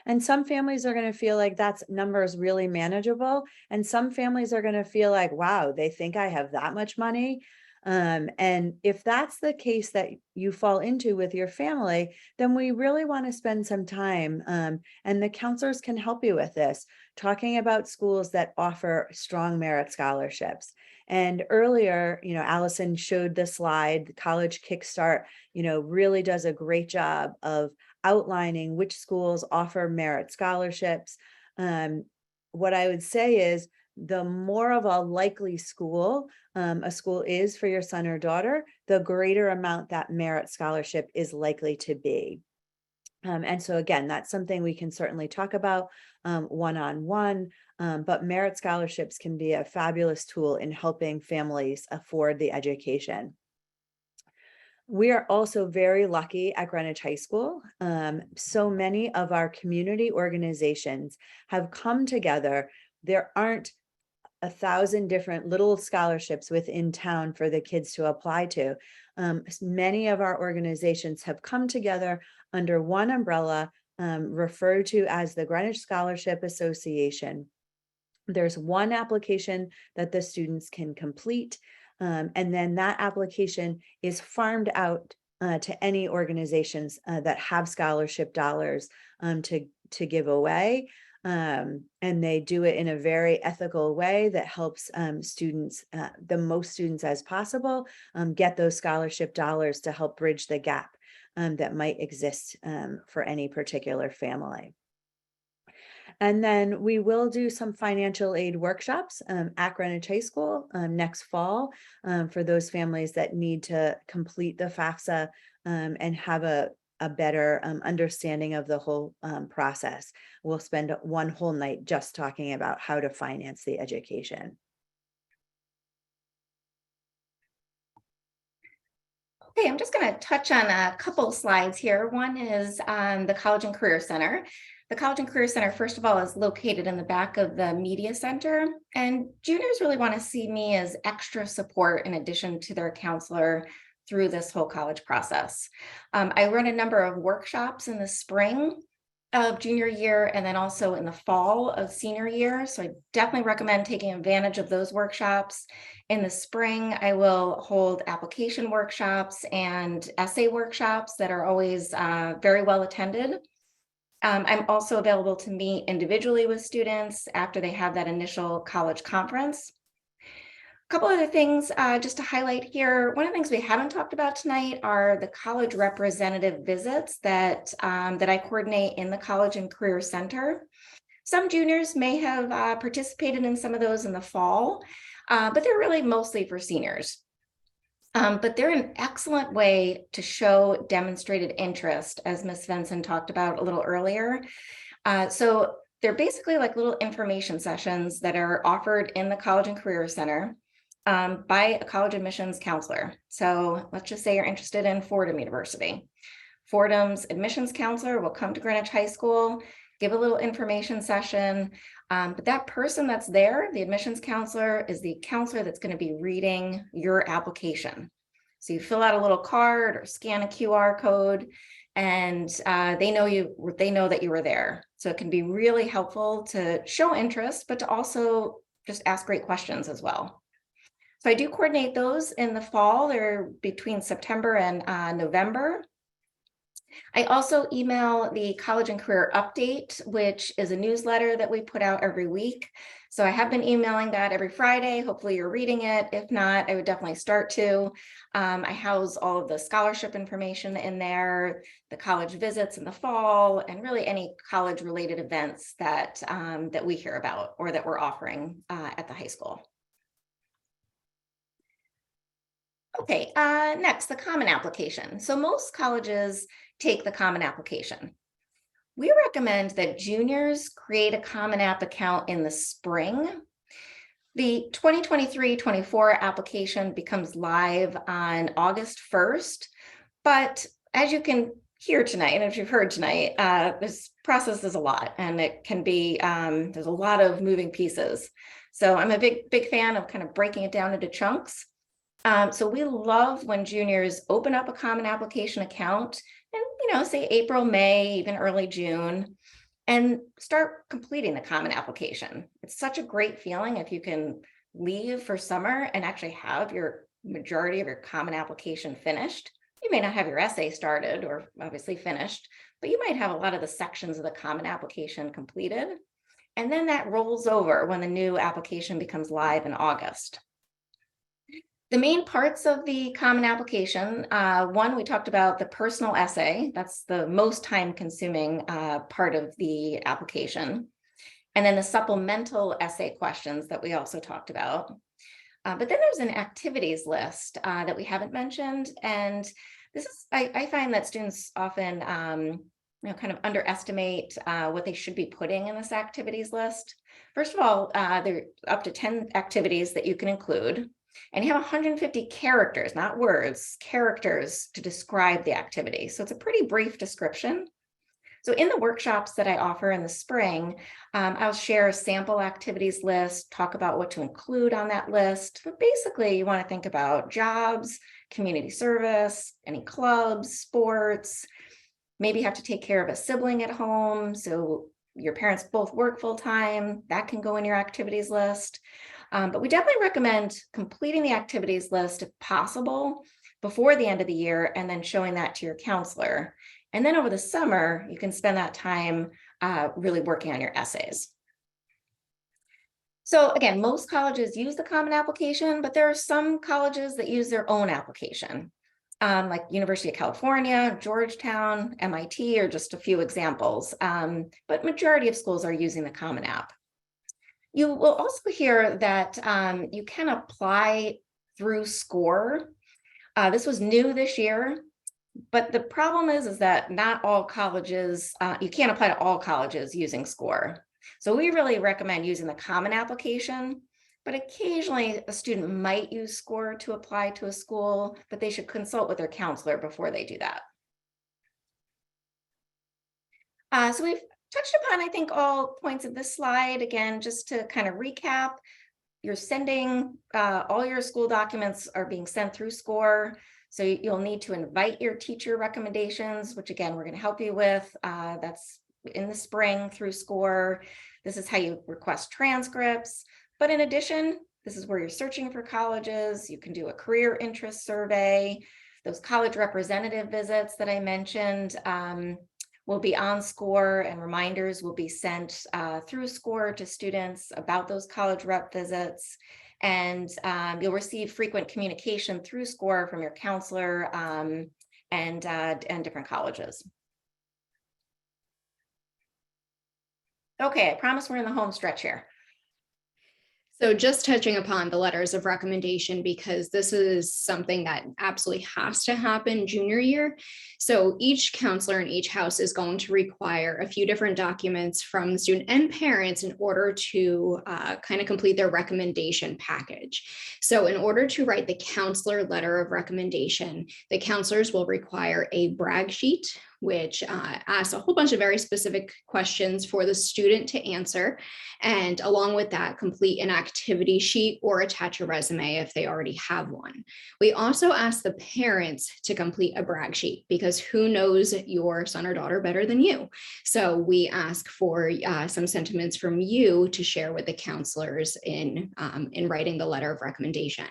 C: And some families are going to feel like that number is really manageable. And some families are going to feel like, wow, they think I have that much money. And if that's the case that you fall into with your family, then we really want to spend some time, and the counselors can help you with this, talking about schools that offer strong merit scholarships. And earlier, Allison showed the slide, the College Kickstart, really does a great job of outlining which schools offer merit scholarships. What I would say is the more of a likely school a school is for your son or daughter, the greater amount that merit scholarship is likely to be. And so again, that's something we can certainly talk about one-on-one, but merit scholarships can be a fabulous tool in helping families afford the education. We are also very lucky at Greenwich High School. So many of our community organizations have come together. There aren't 1,000 different little scholarships within town for the kids to apply to. Many of our organizations have come together under one umbrella, referred to as the Greenwich Scholarship Association. There's one application that the students can complete, and then that application is farmed out to any organizations that have scholarship dollars to give away. And they do it in a very ethical way that helps students, the most students as possible, get those scholarship dollars to help bridge the gap that might exist for any particular family. And then we will do some financial aid workshops at Greenwich High School next fall for those families that need to complete the FAFSA and have a better understanding of the whole process. We'll spend one whole night just talking about how to finance the education.
A: Okay, I'm just going to touch on a couple slides here. One is on the College and Career Center. The College and Career Center, first of all, is located in the back of the Media Center, and juniors really want to see me as extra support in addition to their counselor through this whole college process. I run a number of workshops in the spring of junior year and then also in the fall of senior year. So I definitely recommend taking advantage of those workshops. In the spring, I will hold application workshops and essay workshops that are always very well attended. I'm also available to meet individually with students after they have that initial college conference. A couple other things just to highlight here. One of the things we haven't talked about tonight are the college representative visits that I coordinate in the College and Career Center. Some juniors may have participated in some of those in the fall, but they're really mostly for seniors. But they're an excellent way to show demonstrated interest, as Ms. Svensson talked about a little earlier. So they're basically like little information sessions that are offered in the College and Career Center by a college admissions counselor. So let's just say you're interested in Fordham University. Fordham's admissions counselor will come to Greenwich High School, give a little information session, but that person that's there, the admissions counselor, is the counselor that's going to be reading your application. So you fill out a little card or scan a QR code, and they know that you were there. So it can be really helpful to show interest, but to also just ask great questions as well. So I do coordinate those in the fall. They're between September and November. I also email the College and Career Update, which is a newsletter that we put out every week. So I have been emailing that every Friday. Hopefully you're reading it. If not, I would definitely start to. I house all of the scholarship information in there, the college visits in the fall, and really any college-related events that we hear about or that we're offering at the high school. Okay, next, the Common Application. So most colleges take the Common Application. We recommend that juniors create a Common App account in the spring. The 2023-24 application becomes live on August 1st, but as you can hear tonight, and as you've heard tonight, this process is a lot, and it can be, there's a lot of moving pieces. So I'm a big fan of kind of breaking it down into chunks. So we love when juniors open up a Common Application account and, say April, May, even early June, and start completing the Common Application. It's such a great feeling if you can leave for summer and actually have your majority of your Common Application finished. You may not have your essay started or obviously finished, but you might have a lot of the sections of the Common Application completed. And then that rolls over when the new application becomes live in August. The main parts of the Common Application, one, we talked about the personal essay. That's the most time-consuming part of the application. And then the supplemental essay questions that we also talked about. But then there's an activities list that we haven't mentioned. And this is, I find that students often kind of underestimate what they should be putting in this activities list. First of all, there are up to 10 activities that you can include. And you have 150 characters, not words, characters to describe the activity. So it's a pretty brief description. So in the workshops that I offer in the spring, I'll share a sample activities list, talk about what to include on that list. But basically, you want to think about jobs, community service, any clubs, sports, maybe have to take care of a sibling at home. So your parents both work full time, that can go in your activities list. But we definitely recommend completing the activities list if possible before the end of the year and then showing that to your counselor. And then over the summer, you can spend that time really working on your essays. So again, most colleges use the Common Application, but there are some colleges that use their own application, like University of California, Georgetown, MIT are just a few examples, but majority of schools are using the Common App. You will also hear that you can apply through SCORE. This was new this year, but the problem is that not all colleges, you can't apply to all colleges using SCORE. So we really recommend using the Common Application, but occasionally a student might use SCORE to apply to a school, but they should consult with their counselor before they do that. So we've touched upon, I think, all points of this slide. Again, just to kind of recap, you're sending, all your school documents are being sent through SCORE. So you'll need to invite your teacher recommendations, which again, we're going to help you with. That's in the spring through SCORE. This is how you request transcripts. But in addition, this is where you're searching for colleges. You can do a career interest survey. Those college representative visits that I mentioned will be on SCORE, and reminders will be sent through SCORE to students about those college rep visits. And you'll receive frequent communication through SCORE from your counselor and different colleges. Okay, I promise we're in the home stretch here.
B: So just touching upon the letters of recommendation, because this is something that absolutely has to happen junior year. So each counselor in each house is going to require a few different documents from the student and parents in order to kind of complete their recommendation package. So in order to write the counselor letter of recommendation, the counselors will require a brag sheet, which asks a whole bunch of very specific questions for the student to answer. And along with that, complete an activity sheet or attach a resume if they already have one. We also ask the parents to complete a brag sheet, because who knows your son or daughter better than you? So we ask for some sentiments from you to share with the counselors in writing the letter of recommendation.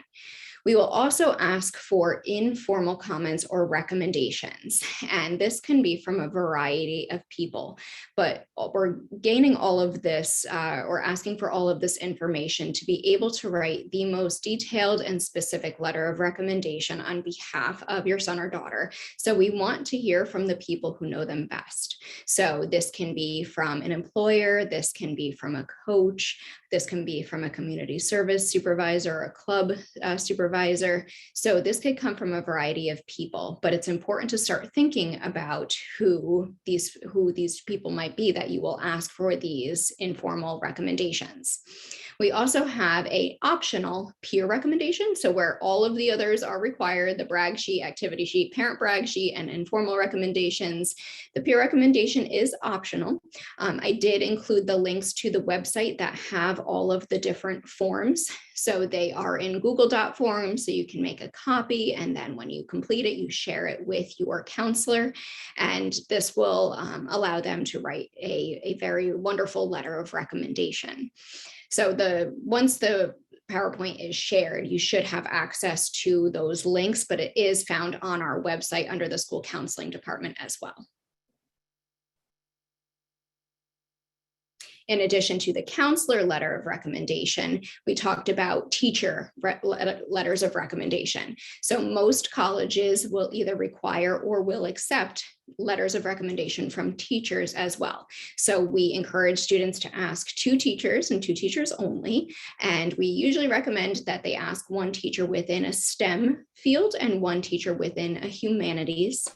B: We will also ask for informal comments or recommendations, and this can be from a variety of people, but we're gaining all of this or asking for all of this information to be able to write the most detailed and specific letter of recommendation on behalf of your son or daughter. So we want to hear from the people who know them best. So this can be from an employer, this can be from a coach, this can be from a community service supervisor, or a club supervisor. So this could come from a variety of people, but it's important to start thinking about who these people might be that you will ask for these informal recommendations. We also have an optional peer recommendation. So where all of the others are required, the brag sheet, activity sheet, parent brag sheet, and informal recommendations, the peer recommendation is optional. I did include the links to the website that have all of the different forms. So they are in Google Doc forms, so you can make a copy, and then when you complete it, you share it with your counselor, and this will allow them to write a very wonderful letter of recommendation. So once the PowerPoint is shared, you should have access to those links, but it is found on our website under the school counseling department as well. In addition to the counselor letter of recommendation, we talked about teacher letters of recommendation. So most colleges will either require or will accept letters of recommendation from teachers as well. So we encourage students to ask 2 teachers and 2 teachers only. And we usually recommend that they ask 1 teacher within a STEM field and 1 teacher within a humanities.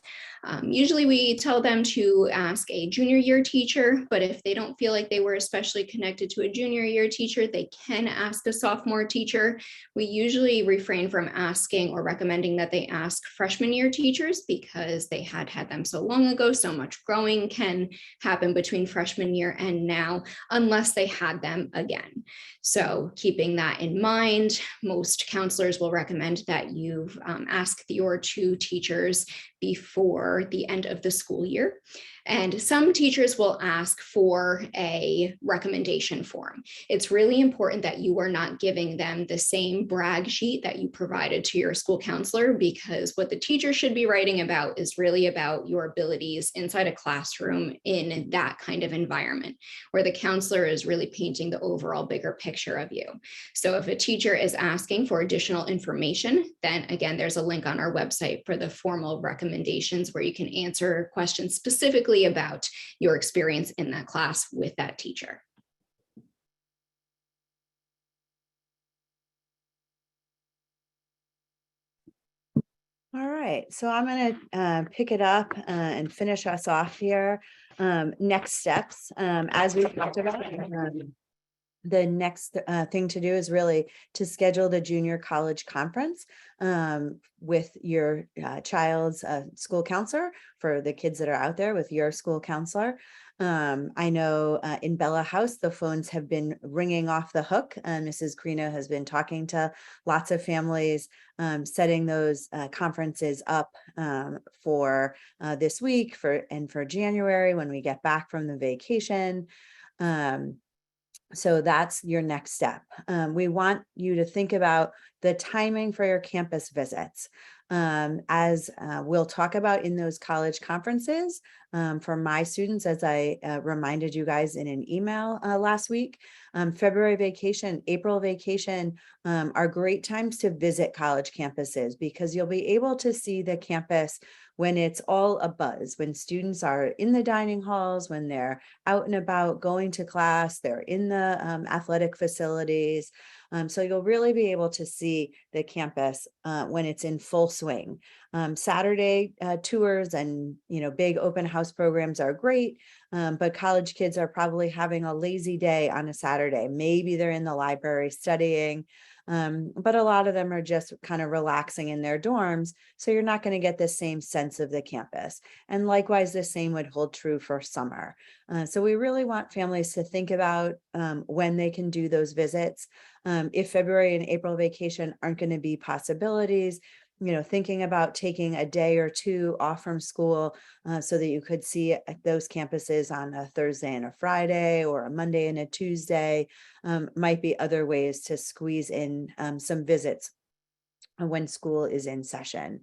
B: Usually we tell them to ask a junior year teacher, but if they don't feel like they were especially connected to a junior year teacher, they can ask a sophomore teacher. We usually refrain from asking or recommending that they ask freshman year teachers, because they had them so long ago. So much growing can happen between freshman year and now, unless they had them again. So keeping that in mind, most counselors will recommend that you ask your 2 teachers before the end of the school year. And some teachers will ask for a recommendation form. It's really important that you are not giving them the same brag sheet that you provided to your school counselor, because what the teacher should be writing about is really about your abilities inside a classroom in that kind of environment, where the counselor is really painting the overall bigger picture of you. So if a teacher is asking for additional information, then again, there's a link on our website for the formal recommendations where you can answer questions specifically about your experience in that class with that teacher.
C: All right, so I'm going to pick it up and finish us off here. Next steps, as we talked about. the next thing to do is really to schedule the junior college conference with your child's school counselor, for the kids that are out there with your school counselor. I know in Bella House, the phones have been ringing off the hook. Mrs. Carino has been talking to lots of families, setting those conferences up for this week and for January when we get back from the vacation. So that's your next step. We want you to think about the timing for your campus visits. As we'll talk about in those college conferences, for my students, as I reminded you guys in an email last week, February vacation, April vacation are great times to visit college campuses, because you'll be able to see the campus when it's all abuzz, when students are in the dining halls, when they're out and about going to class, they're in the athletic facilities. So you'll really be able to see the campus when it's in full swing. Saturday tours and big open house programs are great, but college kids are probably having a lazy day on a Saturday. Maybe they're in the library studying, but a lot of them are just kind of relaxing in their dorms. So you're not going to get the same sense of the campus. And likewise, the same would hold true for summer. So we really want families to think about when they can do those visits. If February and April vacation aren't going to be possibilities, thinking about taking a day or two off from school so that you could see those campuses on a Thursday and a Friday, or a Monday and a Tuesday, might be other ways to squeeze in some visits when school is in session.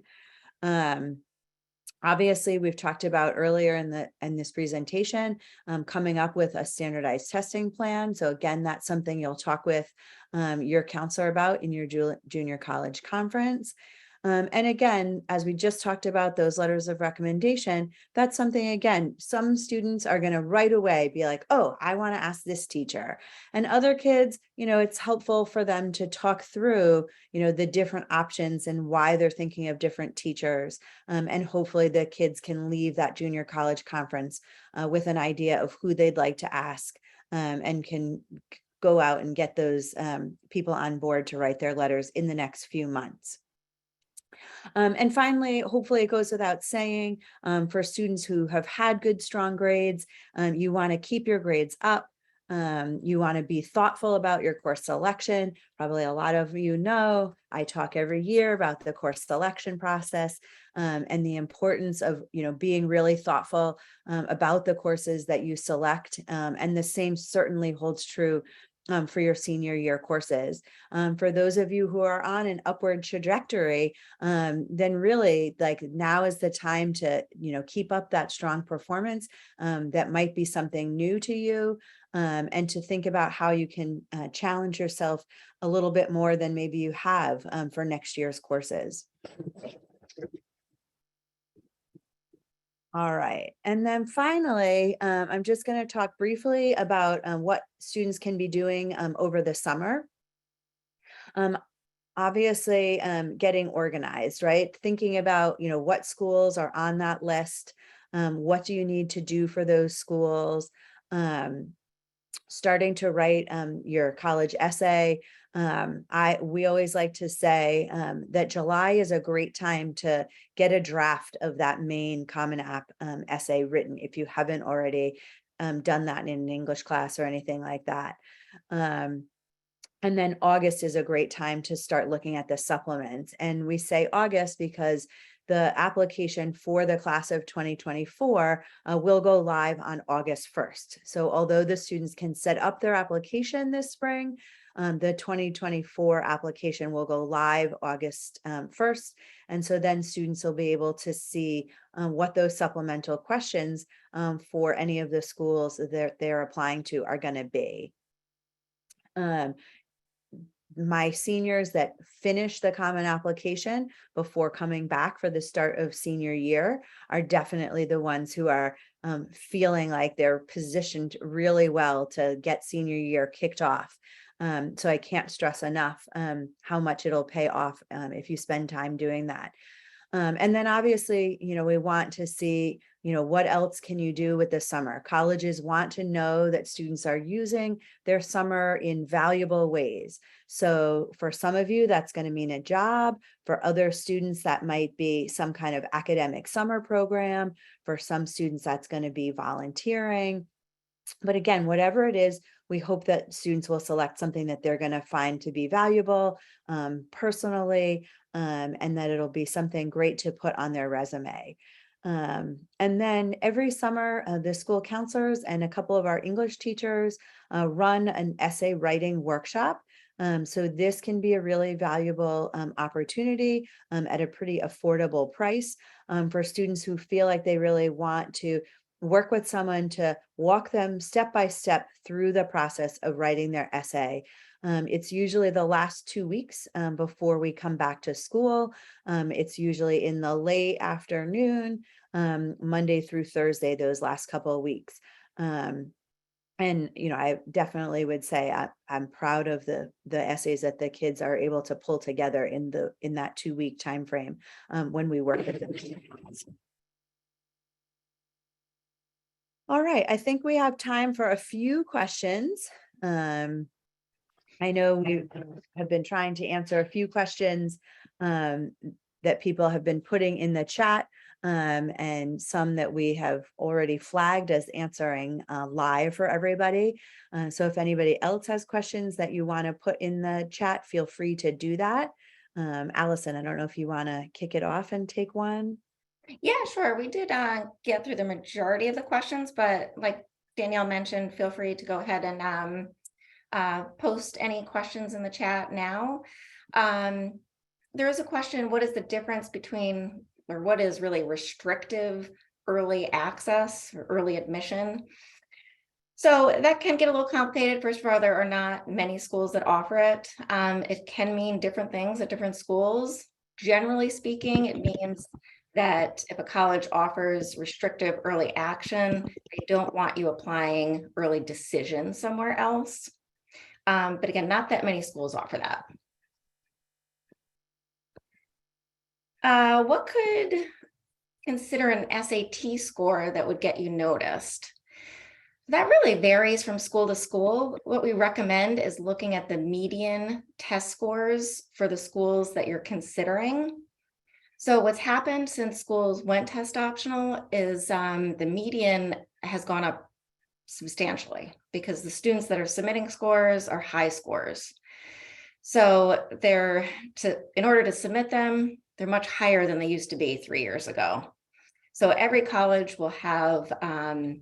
C: Obviously, we've talked about earlier in this presentation, coming up with a standardized testing plan. So again, that's something you'll talk with your counselor about in your junior college conference. And again, as we just talked about those letters of recommendation, that's something, again, some students are going to right away be like, oh, I want to ask this teacher. And other kids, it's helpful for them to talk through, the different options and why they're thinking of different teachers. And hopefully the kids can leave that junior college conference with an idea of who they'd like to ask, and can go out and get those people on board to write their letters in the next few months. And finally, hopefully it goes without saying, for students who have had good, strong grades, you want to keep your grades up. You want to be thoughtful about your course selection. Probably a lot of I talk every year about the course selection process, and the importance of being really thoughtful about the courses that you select. And the same certainly holds true for your senior year courses. For those of you who are on an upward trajectory, then really now is the time to keep up that strong performance. That might be something new to you, and to think about how you can challenge yourself a little bit more than maybe you have for next year's courses. All right. And then finally, I'm just going to talk briefly about what students can be doing over the summer. Obviously, getting organized, right? Thinking about, what schools are on that list. What do you need to do for those schools? Starting to write your college essay. We always like to say that July is a great time to get a draft of that main Common App essay written, if you haven't already done that in an English class or anything like that. And then August is a great time to start looking at the supplements. And we say August because the application for the class of 2024 will go live on August 1st. So although the students can set up their application this spring, the 2024 application will go live August 1st. And so then students will be able to see what those supplemental questions for any of the schools that they're applying to are going to be. My seniors that finish the common application before coming back for the start of senior year are definitely the ones who are feeling like they're positioned really well to get senior year kicked off. So I can't stress enough how much it'll pay off if you spend time doing that. And then obviously, we want to see, what else can you do with the summer? Colleges want to know that students are using their summer in valuable ways. So for some of you, that's going to mean a job. For other students, that might be some kind of academic summer program. For some students, that's going to be volunteering. But again, whatever it is, we hope that students will select something that they're going to find to be valuable personally, and that it'll be something great to put on their resume. And then every summer, the school counselors and a couple of our English teachers run an essay writing workshop. So this can be a really valuable opportunity at a pretty affordable price for students who feel like they really want to work with someone to walk them step by step through the process of writing their essay. It's usually the last 2 weeks before we come back to school. It's usually in the late afternoon, Monday through Thursday, those last couple of weeks. And I definitely would say I'm proud of the essays that the kids are able to pull together in that 2-week time frame when we work with them. All right, I think we have time for a few questions. I know we have been trying to answer a few questions that people have been putting in the chat, and some that we have already flagged as answering live for everybody. So if anybody else has questions that you want to put in the chat, feel free to do that. Allison, I don't know if you want to kick it off and take one.
A: Yeah, sure. We did get through the majority of the questions, but like Danielle mentioned, feel free to go ahead and post any questions in the chat now. There is a question, what is the difference between, or what is really restrictive early access or early admission? So that can get a little complicated. First of all, there are not many schools that offer it. It can mean different things at different schools. Generally speaking, it means that if a college offers restrictive early action, they don't want you applying early decision somewhere else. But again, not that many schools offer that. What could consider an SAT score that would get you noticed? That really varies from school to school. What we recommend is looking at the median test scores for the schools that you're considering. So what's happened since schools went test optional is the median has gone up substantially because the students that are submitting scores are high scores. So in order to submit them, they're much higher than they used to be 3 years ago. So every college will have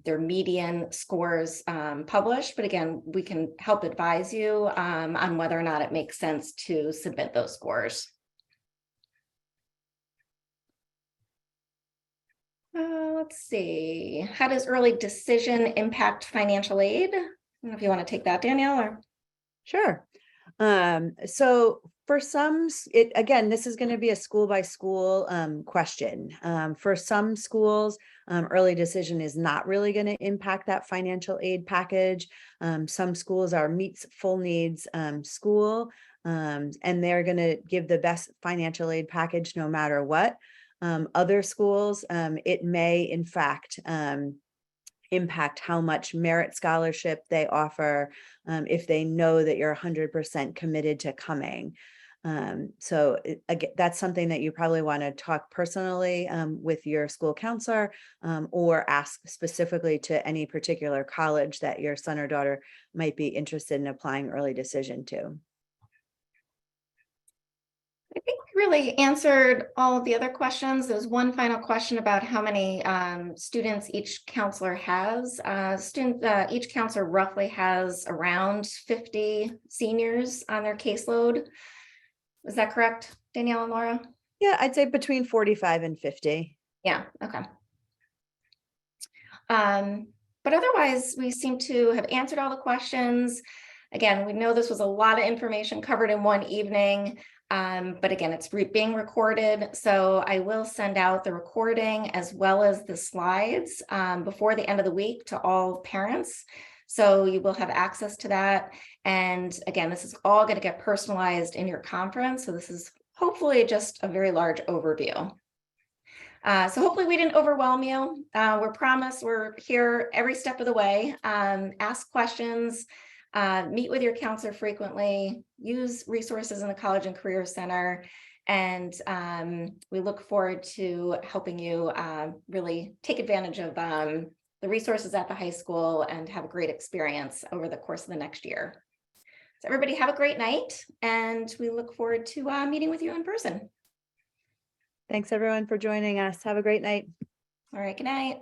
A: their median scores published, but again, we can help advise you on whether or not it makes sense to submit those scores. Let's see. How does early decision impact financial aid? I don't know if you want to take that, Danielle, or.
C: Sure. So for some, again, this is going to be a school by school question. For some schools, early decision is not really going to impact that financial aid package. Some schools are meets full needs school, and they're going to give the best financial aid package no matter what. Other schools, it may in fact impact how much merit scholarship they offer if they know that you're 100% committed to coming. So again, that's something that you probably want to talk personally with your school counselor or ask specifically to any particular college that your son or daughter might be interested in applying early decision to.
A: I think we really answered all of the other questions. There's one final question about how many students each counselor has. Each counselor roughly has around 50 seniors on their caseload. Is that correct, Danielle and Laura?
C: Yeah, I'd say between 45 and 50.
A: Yeah, okay. But otherwise, we seem to have answered all the questions. Again, we know this was a lot of information covered in one evening. But again, it's being recorded. So I will send out the recording as well as the slides before the end of the week to all parents. So you will have access to that. And again, this is all going to get personalized in your conference. So this is hopefully just a very large overview. So hopefully we didn't overwhelm you. We're promised we're here every step of the way. Ask questions, meet with your counselor frequently, use resources in the College and Career Center. And we look forward to helping you really take advantage of the resources at the high school and have a great experience over the course of the next year. So everybody have a great night, and we look forward to meeting with you in person.
C: Thanks, everyone, for joining us. Have a great night.
A: All right, good night.